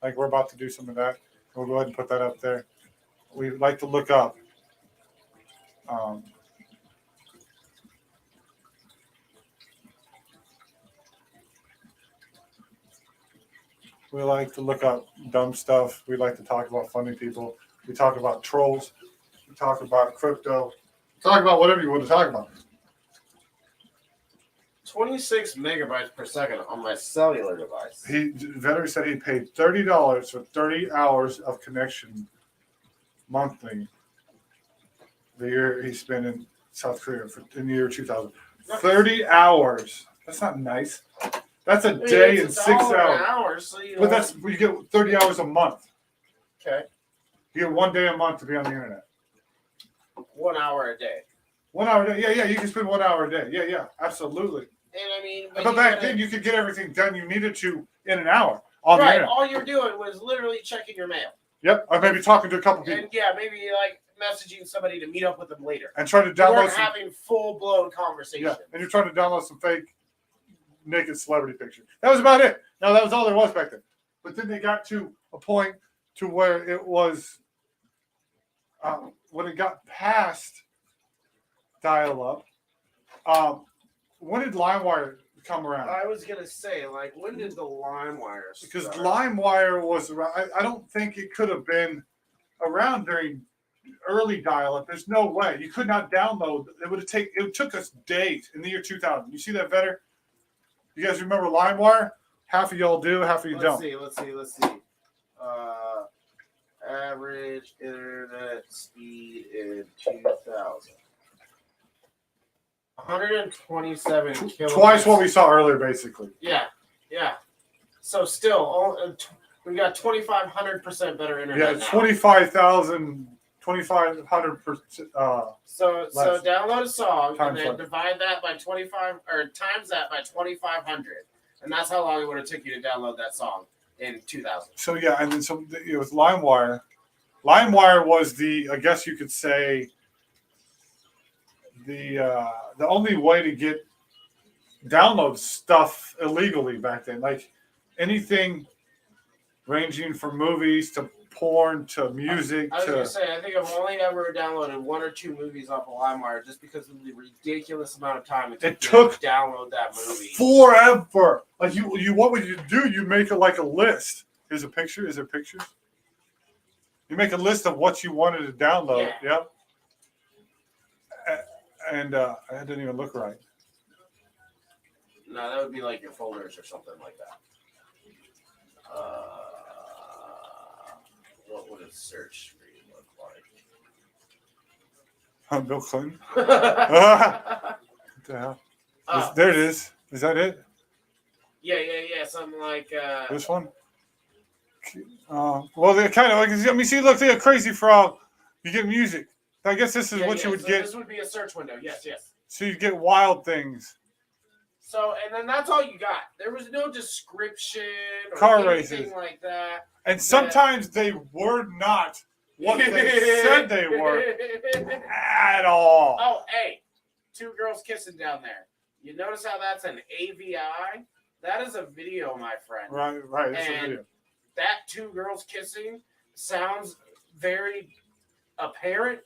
like we're about to do some of that. We'll go ahead and put that up there. We like to look up. We like to look up dumb stuff. We like to talk about funny people. We talk about trolls. We talk about crypto. Talk about whatever you want to talk about. 26 megabytes per second on my cellular device. Veteran said he paid $30 for 30 hours of connection monthly. The year he spent in South Korea in the year 2000. 30 hours. That's not nice. That's a I mean, day it's and $1 6 an hours. hour, so you But know. you get 30 hours a month. Okay. You get 1 day a month to be on the internet. 1 hour a day. 1 hour a day. Yeah. You can spend 1 hour a day. Yeah. Absolutely. And I mean, But back then, you could get everything done you needed to in an hour on the internet. All you're doing was literally checking your mail. Yep. Or maybe talking to a couple people. And yeah, maybe like messaging somebody to meet up with them later. And trying to You download weren't some. having full-blown conversations. Yeah. And you're trying to download some fake naked celebrity pictures. That was about it. No, that was all there was back then. But then they got to a point to where it was, when it got past dial-up, when did LimeWire come around? I was going to say, like, when did the LimeWire start? Because LimeWire was around. I don't think it could have been around during early dial-up. There's no way. You could not download. It took us days in the year 2000. You see that better? You guys remember LimeWire? Half of y'all do, half of you don't. Let's see. Average internet speed in 2000. 127 kilobytes. Twice what we saw earlier, basically. Yeah. So still, we got 2,500% better internet. Yeah, 25,000, 2,500%. So download a song and then Times divide that by 25, or times that by 2,500, and that's how long it would have took you to download that song in 2000. So yeah, and then with LimeWire. LimeWire was I guess you could say, the only way to download stuff illegally back then. Like anything ranging from movies to porn to music. I was going to say, I think I've only ever downloaded 1 or 2 movies off of LimeWire just because of the ridiculous amount of time it took to download that movie. Forever. Like what would you do? You make a list. Here's a picture. Is there pictures? You make a list of what you wanted to download. Yeah. Yep. And I didn't even look right. No, that would be like your folders or something like that. What would a search screen look like? Bill Clinton. What the hell? There it is. Is that it? Yeah. Something like this one. Well, they're kind of like. See, look, they're Crazy Frog. You get music. I guess this is what you would get. This would be a search window. Yes. So you get Wild Things. So, and then that's all you got. There was no description or Car anything races like that. And sometimes they were not what they said they were at all. Oh, hey, 2 girls kissing down there. You notice how that's an AVI? That is a video, my friend. Right. It's a video. That 2 girls kissing sounds very apparent,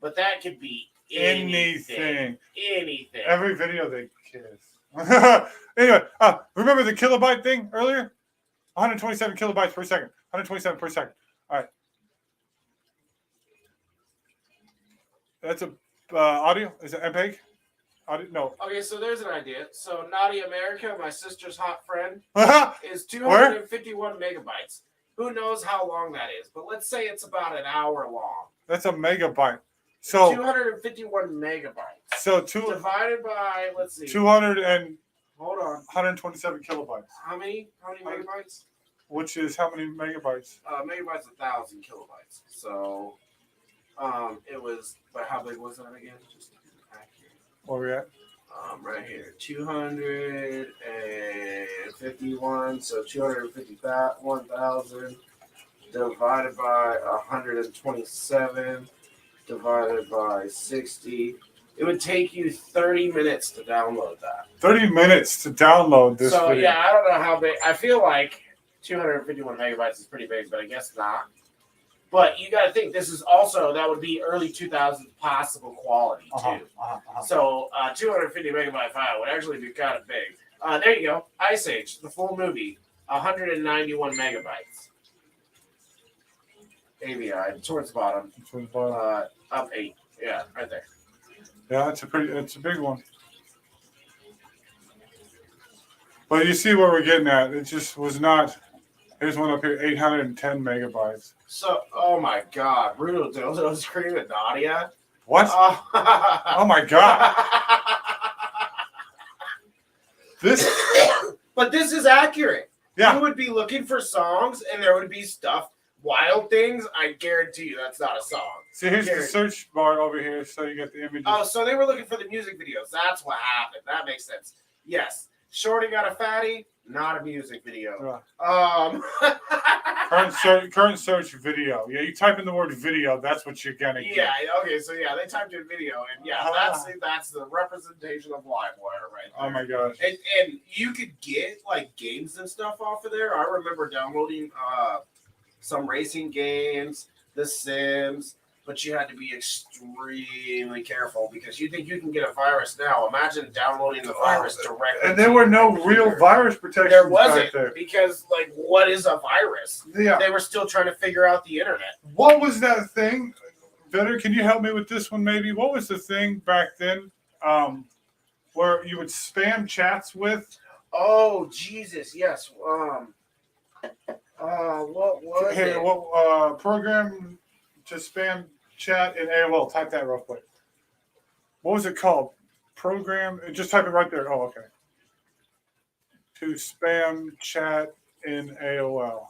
but that could be anything. Every video they kiss. Anyway, remember the kilobyte thing earlier? 127 kilobytes per second. 127 per second. All right. That's a audio. Is it MPEG? Audio? No. Okay, so there's an idea. So Naughty America, my sister's hot friend, is 251 megabytes. Who knows how long that is? But let's say it's about an hour long. That's a megabyte. So 251 megabytes. So divided by, let's see. 127 kilobytes. How many megabytes? Which is how many megabytes? Megabytes 1,000 kilobytes. So it was, but how big was that again? Just accurate. Where we at? Right here, 251. So 251,000 divided by 127 divided by 60. It would take you 30 minutes to download that. 30 minutes to download this video. Yeah, I don't know how big. I feel like 251 megabytes is pretty big, but I guess not. But you got to think, this is also, that would be early 2000s possible quality, too. So 250 megabyte file would actually be kind of big. There you go. Ice Age, the full movie, 191 megabytes. AVI, towards the bottom. Up 8. Yeah, right there. Yeah, it's a big one. But you see where we're getting at. It just was not. Here's one up here, 810 megabytes. So, oh my God, Brutal Dildo screaming Nadia. What? Oh my God. This But this is accurate. Yeah. You would be looking for songs, and there would be stuff, wild things. I guarantee you that's not a song. See, here's the search bar over here, so you get the images. Oh, so they were looking for the music videos. That's what happened. That makes sense. Yes. Shorty got a fatty, not a music video. Right. Current search video. Yeah, you type in the word video, that's what you're gonna get. Yeah, okay, so yeah, they typed in video, and yeah, that's the representation of LimeWire right there. Oh my gosh. And you could get like games and stuff off of there. I remember downloading some racing games, The Sims, but you had to be extremely careful because you think you can get a virus now. Imagine downloading the virus directly. And there were no real virus protection. There wasn't, because like, what is a virus? Yeah. They were still trying to figure out the internet. What was that thing? Vetter, can you help me with this one maybe? What was the thing back then where you would spam chats with? Oh, Jesus, yes. What was it? What program to spam chat in AOL? Type that real quick. What was it called? Program. Just type it right there. Oh, okay. To spam chat in AOL.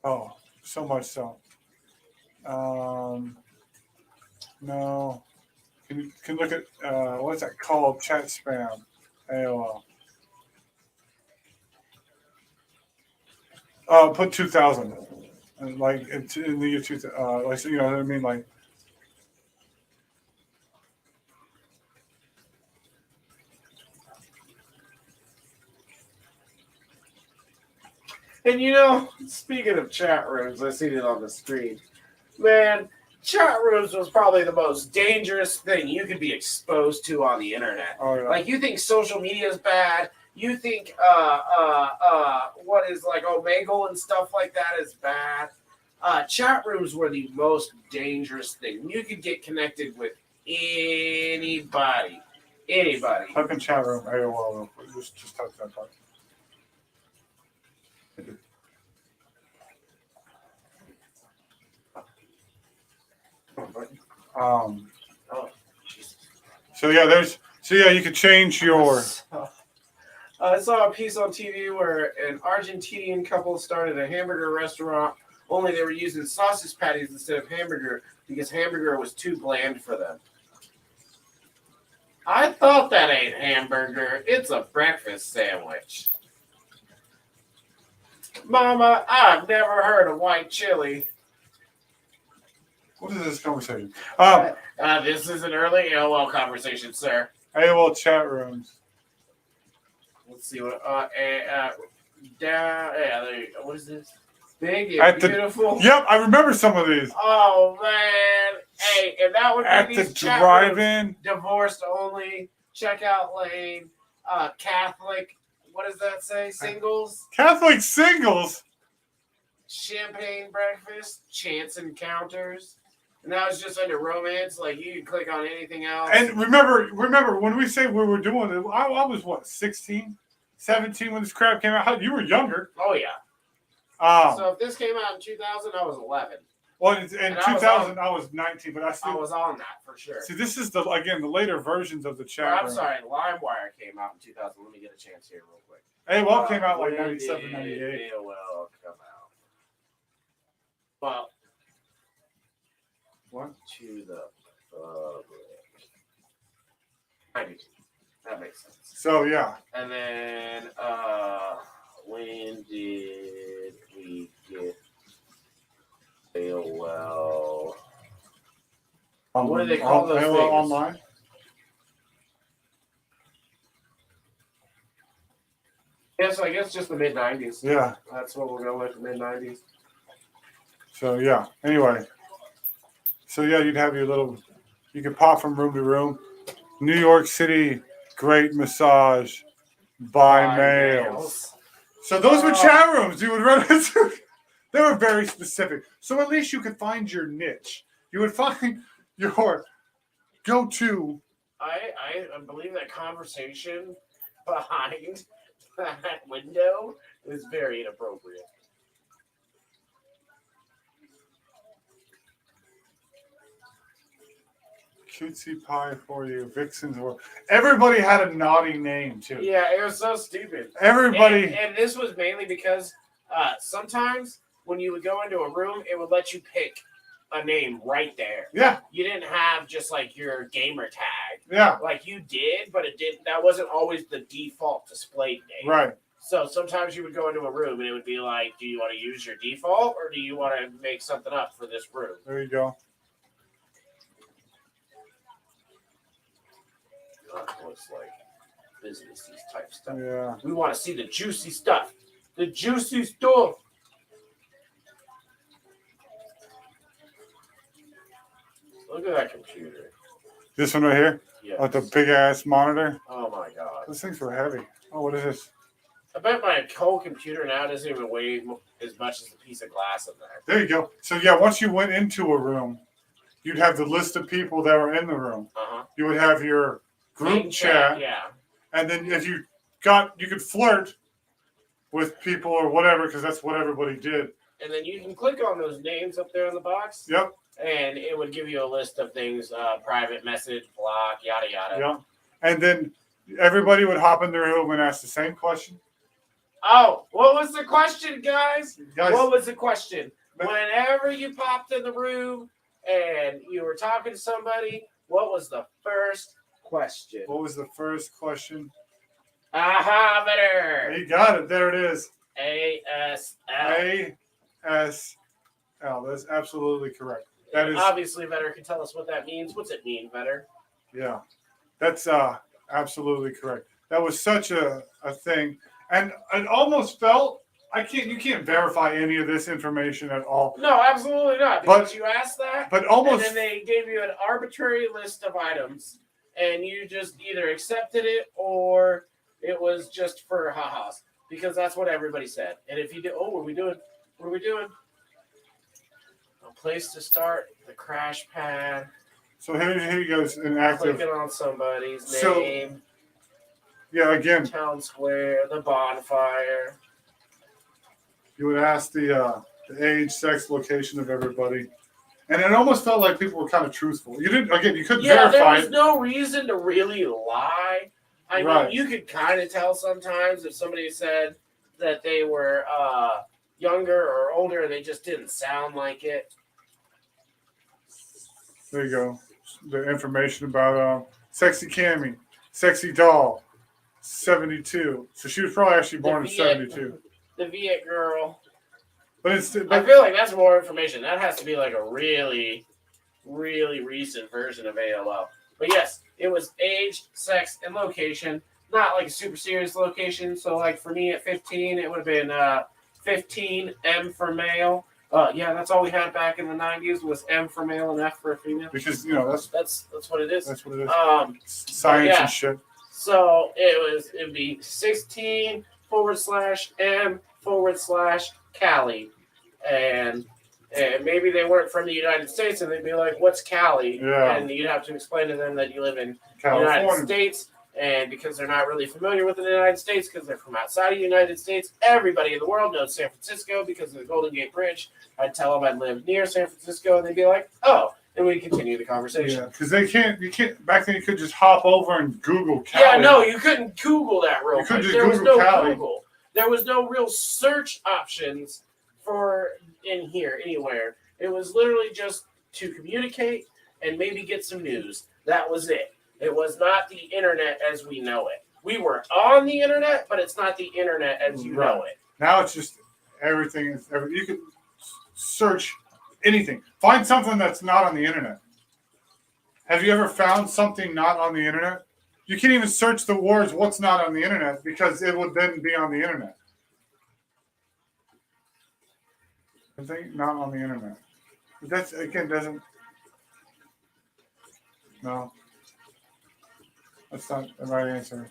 Oh, so much so. No. Can look at what's that called? Chat spam. AOL. Put 2000, and like in the year 2000, like, you know what I mean, like. And you know, speaking of chat rooms, I seen it on the screen. Man, chat rooms was probably the most dangerous thing you could be exposed to on the internet. Oh, yeah. Like, you think social media is bad. You think what is like Omegle and stuff like that is bad. Chat rooms were the most dangerous thing. You could get connected with anybody. Anybody. Type in chat room AOL real quick. Just type that part. So yeah, you could change your. I saw a piece on TV where an Argentinian couple started a hamburger restaurant, only they were using sausage patties instead of hamburger because hamburger was too bland for them. I thought that ain't hamburger. It's a breakfast sandwich. Mama, I've never heard of white chili. What is this conversation? This is an early AOL conversation, sir. AOL chat rooms. Let's see what. What is this? Big and beautiful. Yep, I remember some of these. Oh man, hey, and that would be at these the chat drive-in. rooms. Divorced only, checkout lane, Catholic. What does that say? Singles. Catholic singles. Champagne breakfast, chance encounters. And that was just under romance. Like, you can click on anything else. And remember when we say we were doing it, I was what, 16, 17 when this crap came out? You were younger. Oh, yeah. So if this came out in 2000, I was 11. Well, in 2000, I was 19, but I was on that for sure. See, this is the later versions of the chat room. I'm sorry, LimeWire came out in 2000. Let me get a chance here real quick. AOL came out like 97, 98. AOL come out. Well, what to the public? 92. That makes sense. So yeah. And then when did we get AOL? What do they call those AOL things? Online? Yes, I guess just the mid-90s. Yeah. That's what we'll go with, the mid-90s. So yeah. Anyway. So yeah, you'd have your little. You could pop from room to room. New York City, great massage by males. So those were chat rooms you would run into. They were very specific. So at least you could find your niche. You would find your go-to. I believe that conversation behind that window is very inappropriate. Cutesy pie for you. Vixen's or everybody had a naughty name too. Yeah, it was so stupid. Everybody. And this was mainly because sometimes when you would go into a room, it would let you pick a name right there. Yeah. You didn't have just like your gamer tag. Yeah. Like you did, but it didn't. That wasn't always the default displayed name. Right. So sometimes you would go into a room and it would be like, do you want to use your default or do you want to make something up for this room? There you go. It's like business type stuff. Yeah. We want to see the juicy stuff. The juicy stuff. Look at that computer. This one right here? Yes. With the big ass monitor? Oh my god. Those things were heavy. Oh, what is this? I bet my whole computer now doesn't even weigh as much as a piece of glass in there. There you go. So yeah, once you went into a room, you'd have the list of people that were in the room. Uh-huh. You would have your group chat. Yeah. And then if you could flirt with people or whatever, because that's what everybody did. And then you can click on those names up there in the box. Yep. And it would give you a list of things, private message, block, yada, yada. Yeah. And then everybody would hop in the room and ask the same question. Oh, what was the question, guys? Guys, What was the question? Whenever you popped in the room and you were talking to somebody, what was the first question? what was the first question? Aha, better. You got it. There it is. ASL. ASL. That's absolutely correct. That is, Obviously, Vetter can tell us what that means. What's it mean, Vetter? yeah, that's absolutely correct. That was such a thing. And it almost felt, you can't verify any of this information at all. No, absolutely not. Because you asked that, But almost, and then they gave you an arbitrary list of items, and you just either accepted it or it was just for ha-has. Because that's what everybody said. And if you do, what are we doing? A place to start, the crash pad. so here you goes an active. Clicking on somebody's So- name. Yeah, again, Town square, the bonfire. you would ask the age, sex, location of everybody. And it almost felt like people were kind of truthful. You couldn't Yeah, there verify was it. no reason to really lie. I Right. mean, you could kind of tell sometimes if somebody said that they were younger or older and they just didn't sound like it. There you go. The information about Sexy Cammy, Sexy Doll, 72. So she was probably actually born in 72. The Viet girl. But I feel like that's more information. That has to be like a really, really recent version of AOL. But yes, it was age, sex, and location. Not like a super serious location. So like for me at 15, it would have been 15, M for male. Yeah, that's all we had back in the 90s was M for male and F for female. because That's what it is. that's what it is. Science yeah. and shit. So it'd be 16/M/Cali. And maybe they weren't from the United States and they'd be like, what's Cali? Yeah. And you'd have to explain to them that you live in the United California. States. And because they're not really familiar with the United States, because they're from outside of the United States, everybody in the world knows San Francisco because of the Golden Gate Bridge. I'd tell them I'd live near San Francisco, and they'd be like, "Oh," and we'd continue the conversation. Yeah, because you can't. Back then, you could just hop over and Google Cali. Yeah, no, you couldn't Google that real You couldn't quick. just There was Google no Cali. Google. There was no real search options for in here anywhere. It was literally just to communicate and maybe get some news. That was it. It was not the internet as we know it. We were on the internet, but it's not the internet as you know it. Now it's just everything. You can search anything. Find something that's not on the internet. Have you ever found something not on the internet? You can't even search the words "what's not on the internet" because it would then be on the internet. Something not on the internet. But that's again doesn't. No. That's not the right answer.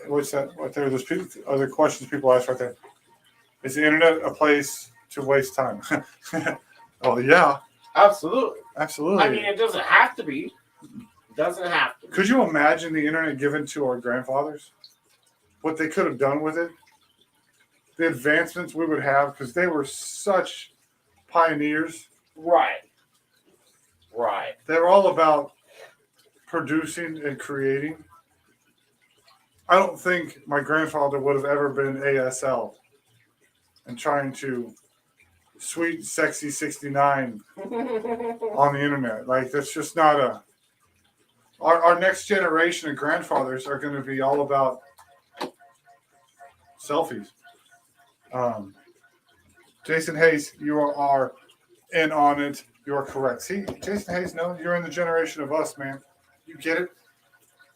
What's that? What there are those other questions people ask right there. Is the internet a place to waste time? Oh yeah, Absolutely. absolutely. I mean, it doesn't have to be. It doesn't have to be. Could you imagine the internet given to our grandfathers? What they could have done with it? The advancements we would have because they were such pioneers. Right. Right. They were all about producing and creating, I don't think my grandfather would have ever been ASL and trying to sweet, sexy 69 on the internet. Like, that's just not a. Our next generation of grandfathers are going to be all about selfies. Jason Hayes, you are in on it. You're correct. See, Jason Hayes, no, you're in the generation of us, man. You get it?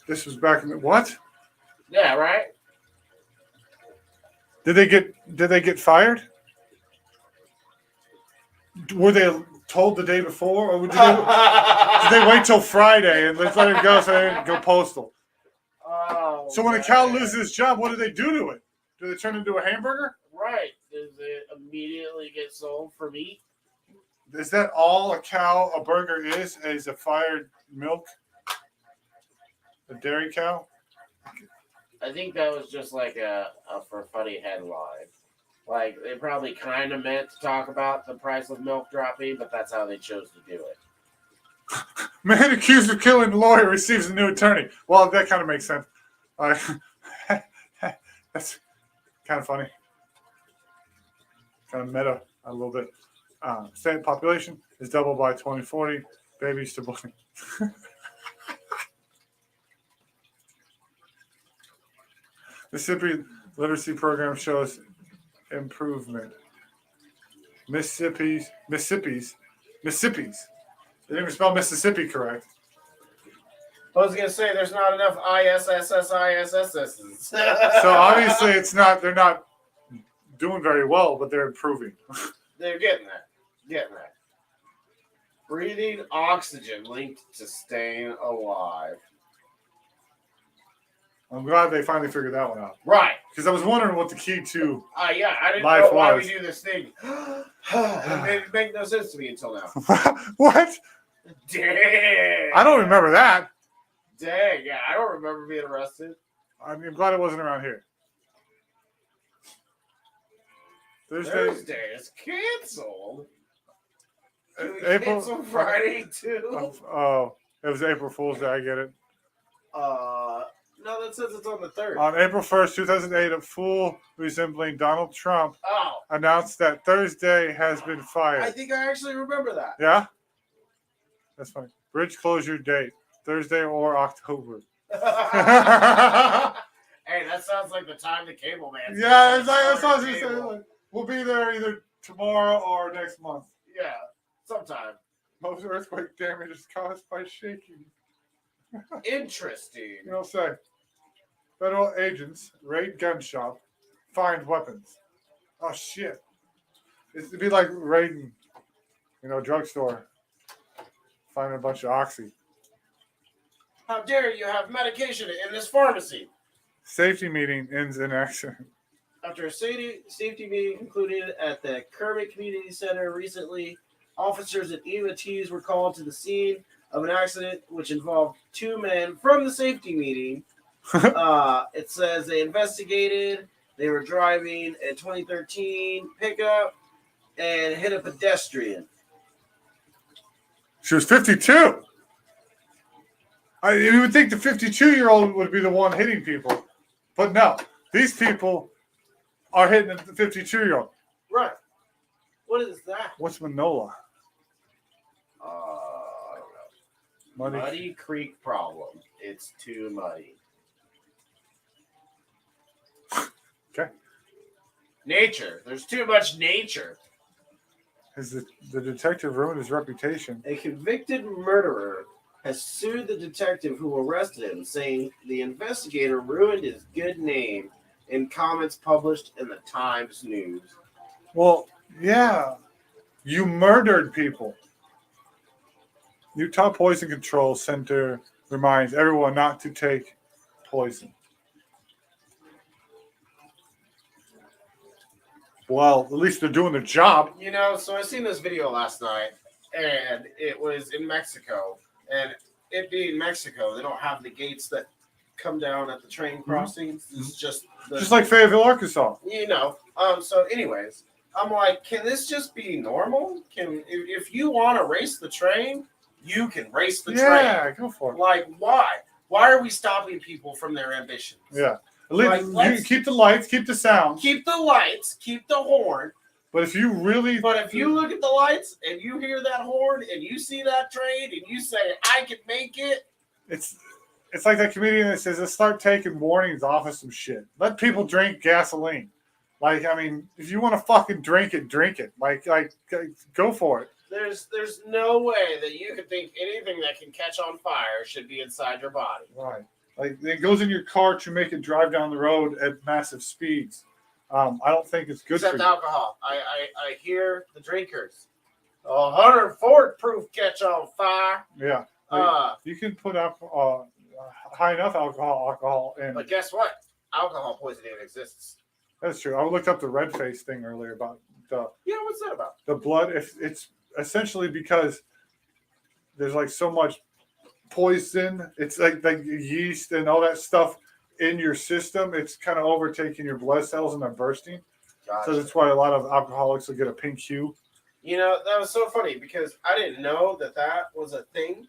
This was back in the what? Yeah, right. Did they get fired? Were they told the day before, or did they wait till Friday and let's let him go so they didn't go postal? Oh, So when a cow loses his job, what do they do to it? Do they turn it into a hamburger? Right. Does it immediately get sold for meat? Is that all a burger is a fired milk? A dairy cow? I think that was just like a for funny headline. Like, they probably kind of meant to talk about the price of milk dropping, but that's how they chose to do it. Man accused of killing lawyer receives a new attorney. Well, that kind of makes sense. That's kind of funny. Kind of meta a little bit. State population is doubled by 2040. Babies to boy. Mississippi literacy program shows improvement. Mississippi's. They didn't even spell Mississippi correct. I was gonna say there's not enough ISSSISSs. So obviously they're not doing very well, but they're improving. They're getting there. Breathing oxygen linked to staying alive. I'm glad they finally figured that one out. Right. Because I was wondering what the key to Yeah, I didn't life know why was. we do this thing. It made no sense to me until now. What? Dang. I don't remember that. Dang, yeah, I don't remember being arrested. I'm glad it wasn't around here. Thursday is canceled. Can we April cancel Friday too? Oh, it was April Fool's Day. I get it. No, that says it's on the 3rd. On April 1st, 2008, a fool resembling Donald Trump announced that Thursday has been fired. I think I actually remember that. Yeah? That's funny. Bridge closure date, Thursday or October. Hey, that sounds like the time the cable man. Yeah, that's what I was saying. We'll be there either tomorrow or next month. Yeah, sometime. Most earthquake damage is caused by shaking. Interesting. You know what I'm saying? Federal agents raid gun shop, find weapons. Oh, shit. It'd be like raiding, drugstore, finding a bunch of oxy. How dare you have medication in this pharmacy? Safety meeting ends in accident. After a safety meeting concluded at the Kermit Community Center recently, officers and EMTs were called to the scene of an accident which involved two men from the safety meeting. It says they investigated. They were driving a 2013 pickup and hit a pedestrian. She was 52. You would think the 52-year-old would be the one hitting people. But no, these people are hitting the 52-year-old. Right. What is that? What's Manola? I don't know. Muddy Creek problem. It's too muddy. Okay. Nature. There's too much nature. Has the detective ruined his reputation? A convicted murderer has sued the detective who arrested him, saying the investigator ruined his good name in comments published in the Times News. Well, yeah. You murdered people. Utah Poison Control Center reminds everyone not to take poison. Well, at least they're doing their job. So I seen this video last night, and it was in Mexico. And it being Mexico, they don't have the gates that come down at the train crossings. Mm-hmm. It's just like Fayetteville, Arkansas. So anyways, I'm like, can this just be normal? If you want to race the train, you can race the train. Yeah, go for it. Like, why? Why are we stopping people from their ambitions? Yeah. At least Like, you keep the lights, keep the sound. Keep the lights, keep the horn. But if you really... But if you look at the lights and you hear that horn and you see that train and you say, I can make it. It's like that comedian that says, let's start taking warnings off of some shit. Let people drink gasoline. Like, I mean, if you want to fucking drink it, drink it. Like, go for it. There's no way that you could think anything that can catch on fire should be inside your body. Right. Like, it goes in your car to make it drive down the road at massive speeds. I don't think it's good Except for you. alcohol. I hear the drinkers. 104 proof catch on fire. Yeah. You can put up high enough alcohol in. But guess what? Alcohol poisoning exists. That's true. I looked up the red face thing earlier about what's that about? the blood. It's essentially because there's like so much poison. It's like yeast and all that stuff in your system. It's kind of overtaking your blood cells and they're bursting. Gotcha. So that's why a lot of alcoholics will get a pink hue. You know, that was so funny because I didn't know that was a thing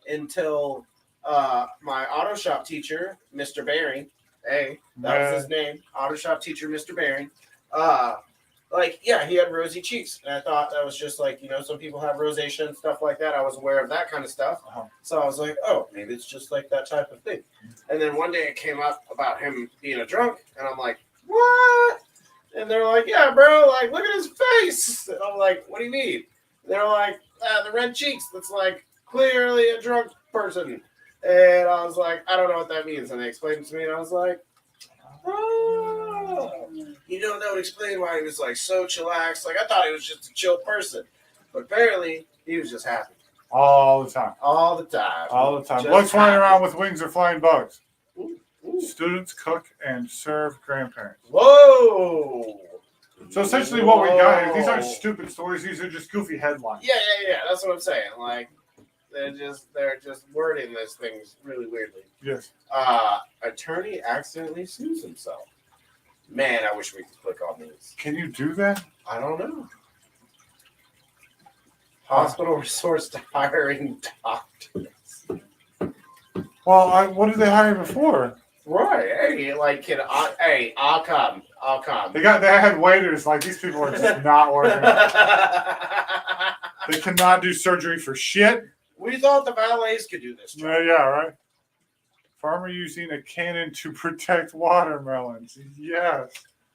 until my auto shop teacher, Mr. Baring, that was his name, auto shop teacher, Mr. Baring. He had rosy cheeks. And I thought that was just like, some people have rosacea and stuff like that. I was aware of that kind of stuff. Uh-huh. So I was like, oh, maybe it's just like that type of thing. And then one day it came up about him being a drunk. And I'm like, what? And they're like, yeah, bro, like, look at his face. And I'm like, what do you mean? And they're like, the red cheeks. That's like clearly a drunk person. And I was like, I don't know what that means. And they explained it to me. And I was like, oh, that would explain why he was like so chillaxed. Like, I thought he was just a chill person. But apparently, he was just happy. All the time. All the time. All the time. Just Bugs flying happy. around with wings or flying bugs. Ooh. Students cook and serve grandparents. Whoa. So essentially what we got here, these aren't stupid stories. These are just goofy headlines. Yeah. That's what I'm saying. Like, they're just wording these things really weirdly. Yes. Attorney accidentally sues himself. Man, I wish we could click on these. Can you do that? I don't know. Hospital resource to hiring doctors. Well, what did they hire before? Right. Hey, I'll come. They had waiters. Like, these people are just not working. They cannot do surgery for shit. We thought the valets could do this job. Yeah, right. Farmer using a cannon to protect watermelons. Yes.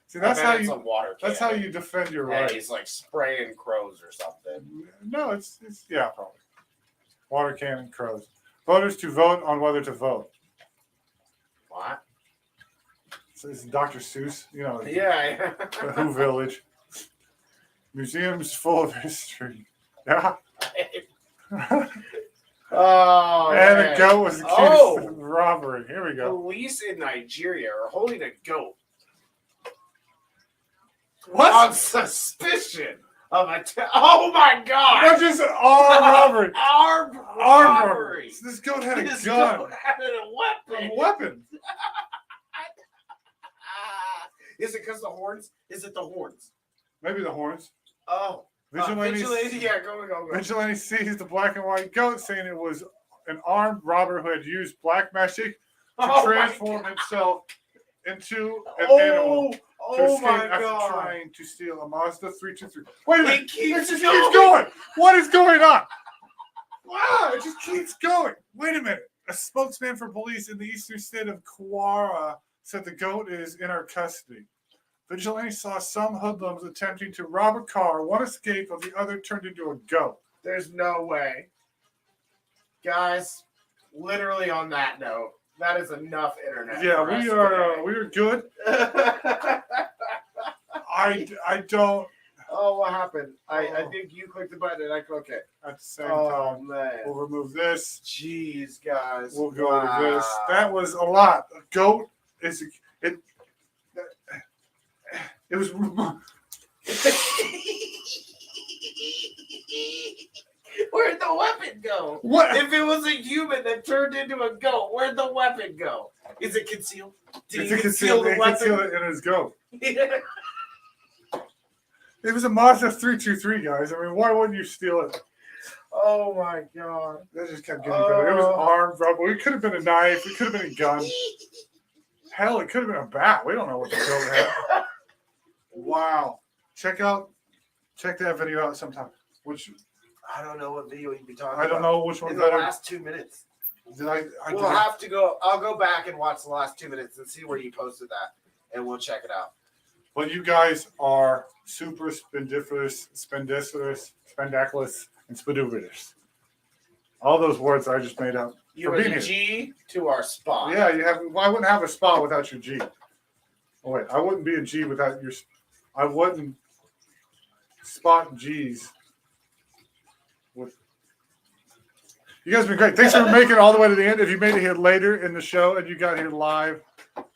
See, that's how you. A water That's how you defend your rights. He's like spraying crows or something. No, it's probably water cannon crows. Voters to vote on whether to vote. What? So it's Dr. Seuss, Yeah. the Who Village. Museums full of history. Yeah. Oh, and man. a goat was accused of robbery. Here we go. Police in Nigeria are holding a goat. What? On suspicion of oh my God! Not just armed robbery. Armed Armed robbery. This goat had a This gun. goat had a weapon. A weapon. Is it because the horns? Is it the horns? Maybe the horns. Oh. Vigilante, Yeah, go. Vigilante seized the black and white goat, saying it was an armed robber who had used black magic to transform himself into an animal to Oh escape my after God. trying to steal a Mazda 323. Wait a minute. It keeps just going. keeps going. What is going on? Wow, it just keeps going. Wait a minute. A spokesman for police in the eastern state of Kwara said the goat is in our custody. Vigilantes saw some hoodlums attempting to rob a car. One escaped, while the other turned into a goat. There's no way. Guys, literally on that note, that is enough internet. Yeah, for us we are good. I don't. Oh, what happened? I think you clicked the button and I clicked okay. At the same Oh time, man. we'll remove this. Jeez, guys. We'll go to this. That was a lot. A goat is it. It was. Where'd the weapon go? What? If it was a human that turned into a goat, where'd the weapon go? Is it concealed? Did he conceal the He weapon? concealed it in his goat. It was a Mazda 323, guys. I mean, why wouldn't you steal it? Oh my god. That just kept getting better. It was armed rubber. It could have been a knife. It could have been a gun. Hell, it could have been a bat. We don't know what the hell it had. Wow. Check that video out sometime. Which I don't know what video you'd be talking I about. don't know which one In the better. last 2 minutes. Did I We'll have to go. I'll go back and watch the last 2 minutes and see where you posted that, and we'll check it out. Well, you guys are super spendiferous, spendiferous, spendaculous, and spiduvidous. All those words I just made up. You are the G to our spot. Yeah, you have. Well, I wouldn't have a spot without your G. Oh wait, I wouldn't be a G without your. I wouldn't spot G's with. You guys have been great. Thanks for making it all the way to the end. If you made it here later in the show and you got here live,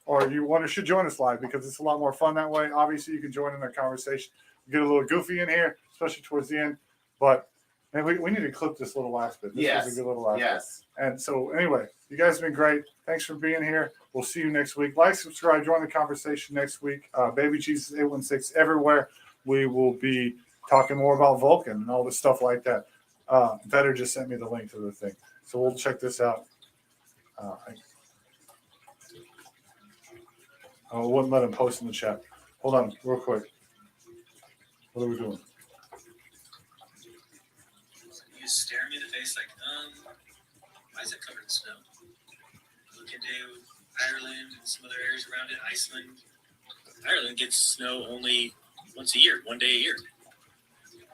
or you should join us live because it's a lot more fun that way. Obviously, you can join in our conversation. You get a little goofy in here, especially towards the end. But man, we need to clip this little last bit. This was a good little last bit. And so anyway, you guys have been great. Thanks for being here. We'll see you next week. Like, subscribe, join the conversation next week. BabyJesus 816 everywhere. We will be talking more about Vulcan and all this stuff like that. Vetter just sent me the link to the thing. So we'll check this out. I wouldn't let him post in the chat. Hold on, real quick. What are we doing? You stare me in the face like, why is it covered in snow? Look into Ireland and some other areas around it, Iceland. Ireland gets snow only once a year, 1 day a year.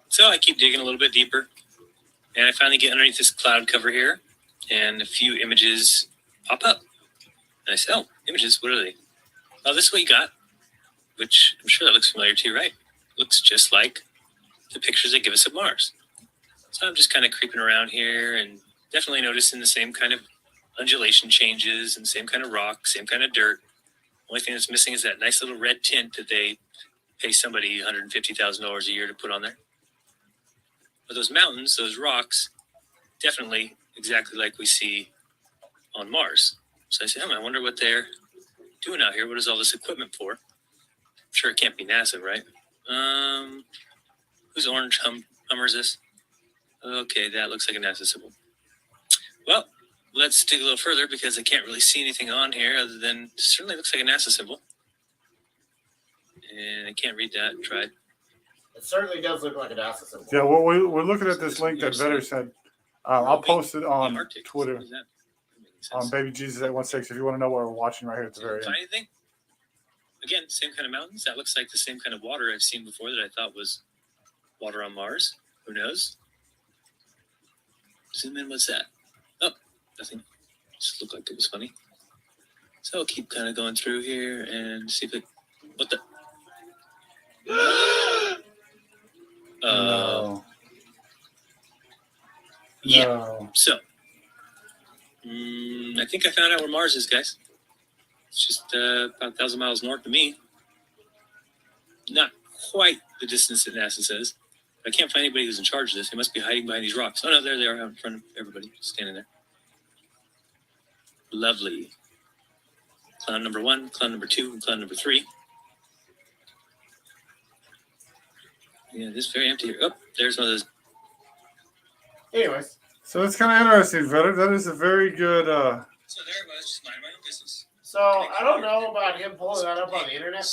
So I keep digging a little bit deeper, and I finally get underneath this cloud cover here, and a few images pop up. And I say, oh, images, what are they? Oh, this is what you got, which I'm sure that looks familiar to you, right? Looks just like the pictures they give us of Mars. So I'm just kind of creeping around here and definitely noticing the same kind of undulation changes and same kind of rock, same kind of dirt. Only thing that's missing is that nice little red tint that they pay somebody $150,000 a year to put on there. But those mountains, those rocks, definitely exactly like we see on Mars. So I said, I wonder what they're doing out here. What is all this equipment for? I'm sure it can't be NASA, right? Whose orange Hummer is this? Okay, that looks like a NASA symbol. Well, let's dig a little further because I can't really see anything on here other than it certainly looks like a NASA symbol. And I can't read that. Tried. It certainly does look like a NASA symbol. Yeah, well, we're looking at this link that Vetter said. I'll post it on Twitter on BabyJesus 816 if you want to know what we're watching right here at the very end. Find anything? Again, same kind of mountains. That looks like the same kind of water I've seen before that I thought was water on Mars. Who knows? Zoom in. What's that? Oh, nothing. Just looked like it was funny. So I'll keep kind of going through here and see if it. What the? No. Yeah. No. So, I think I found out where Mars is, guys. It's just about 1,000 miles north of me. Not quite the distance that NASA says. I can't find anybody who's in charge of this. They must be hiding behind these rocks. Oh, no, there they are out in front of everybody, standing there. Lovely. Cloud number 1, cloud number 2, and cloud number 3. Yeah, this is very empty here. Oh, there's one of those. Anyways. So it's kind of interesting, Vetter. That is a very good. So there I was, just minding my own business. So I don't know about him pulling that up on the internet,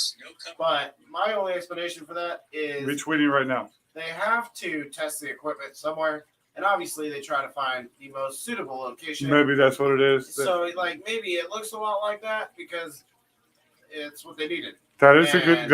but my only explanation for that is retweeting right now. They have to test the equipment somewhere, and obviously they try to find the most suitable location. Maybe that's what it is. So like maybe it looks a lot like that because it's what they needed. That is a good.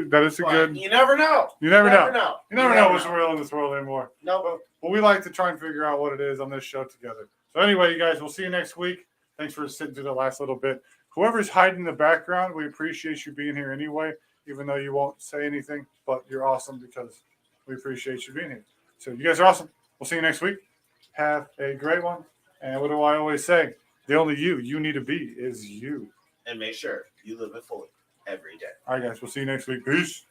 That is a good. You never know. You never know. You never know what's know. real in this world anymore. No. Well, we like to try and figure out what it is on this show together. So anyway, you guys, we'll see you next week. Thanks for sitting through the last little bit. Whoever's hiding in the background, we appreciate you being here anyway, even though you won't say anything. But you're awesome because we appreciate you being here. So you guys are awesome. We'll see you next week. Have a great one. And what do I always say? The only you need to be is you. And make sure you live it fully every day. All right, guys. We'll see you next week. Peace.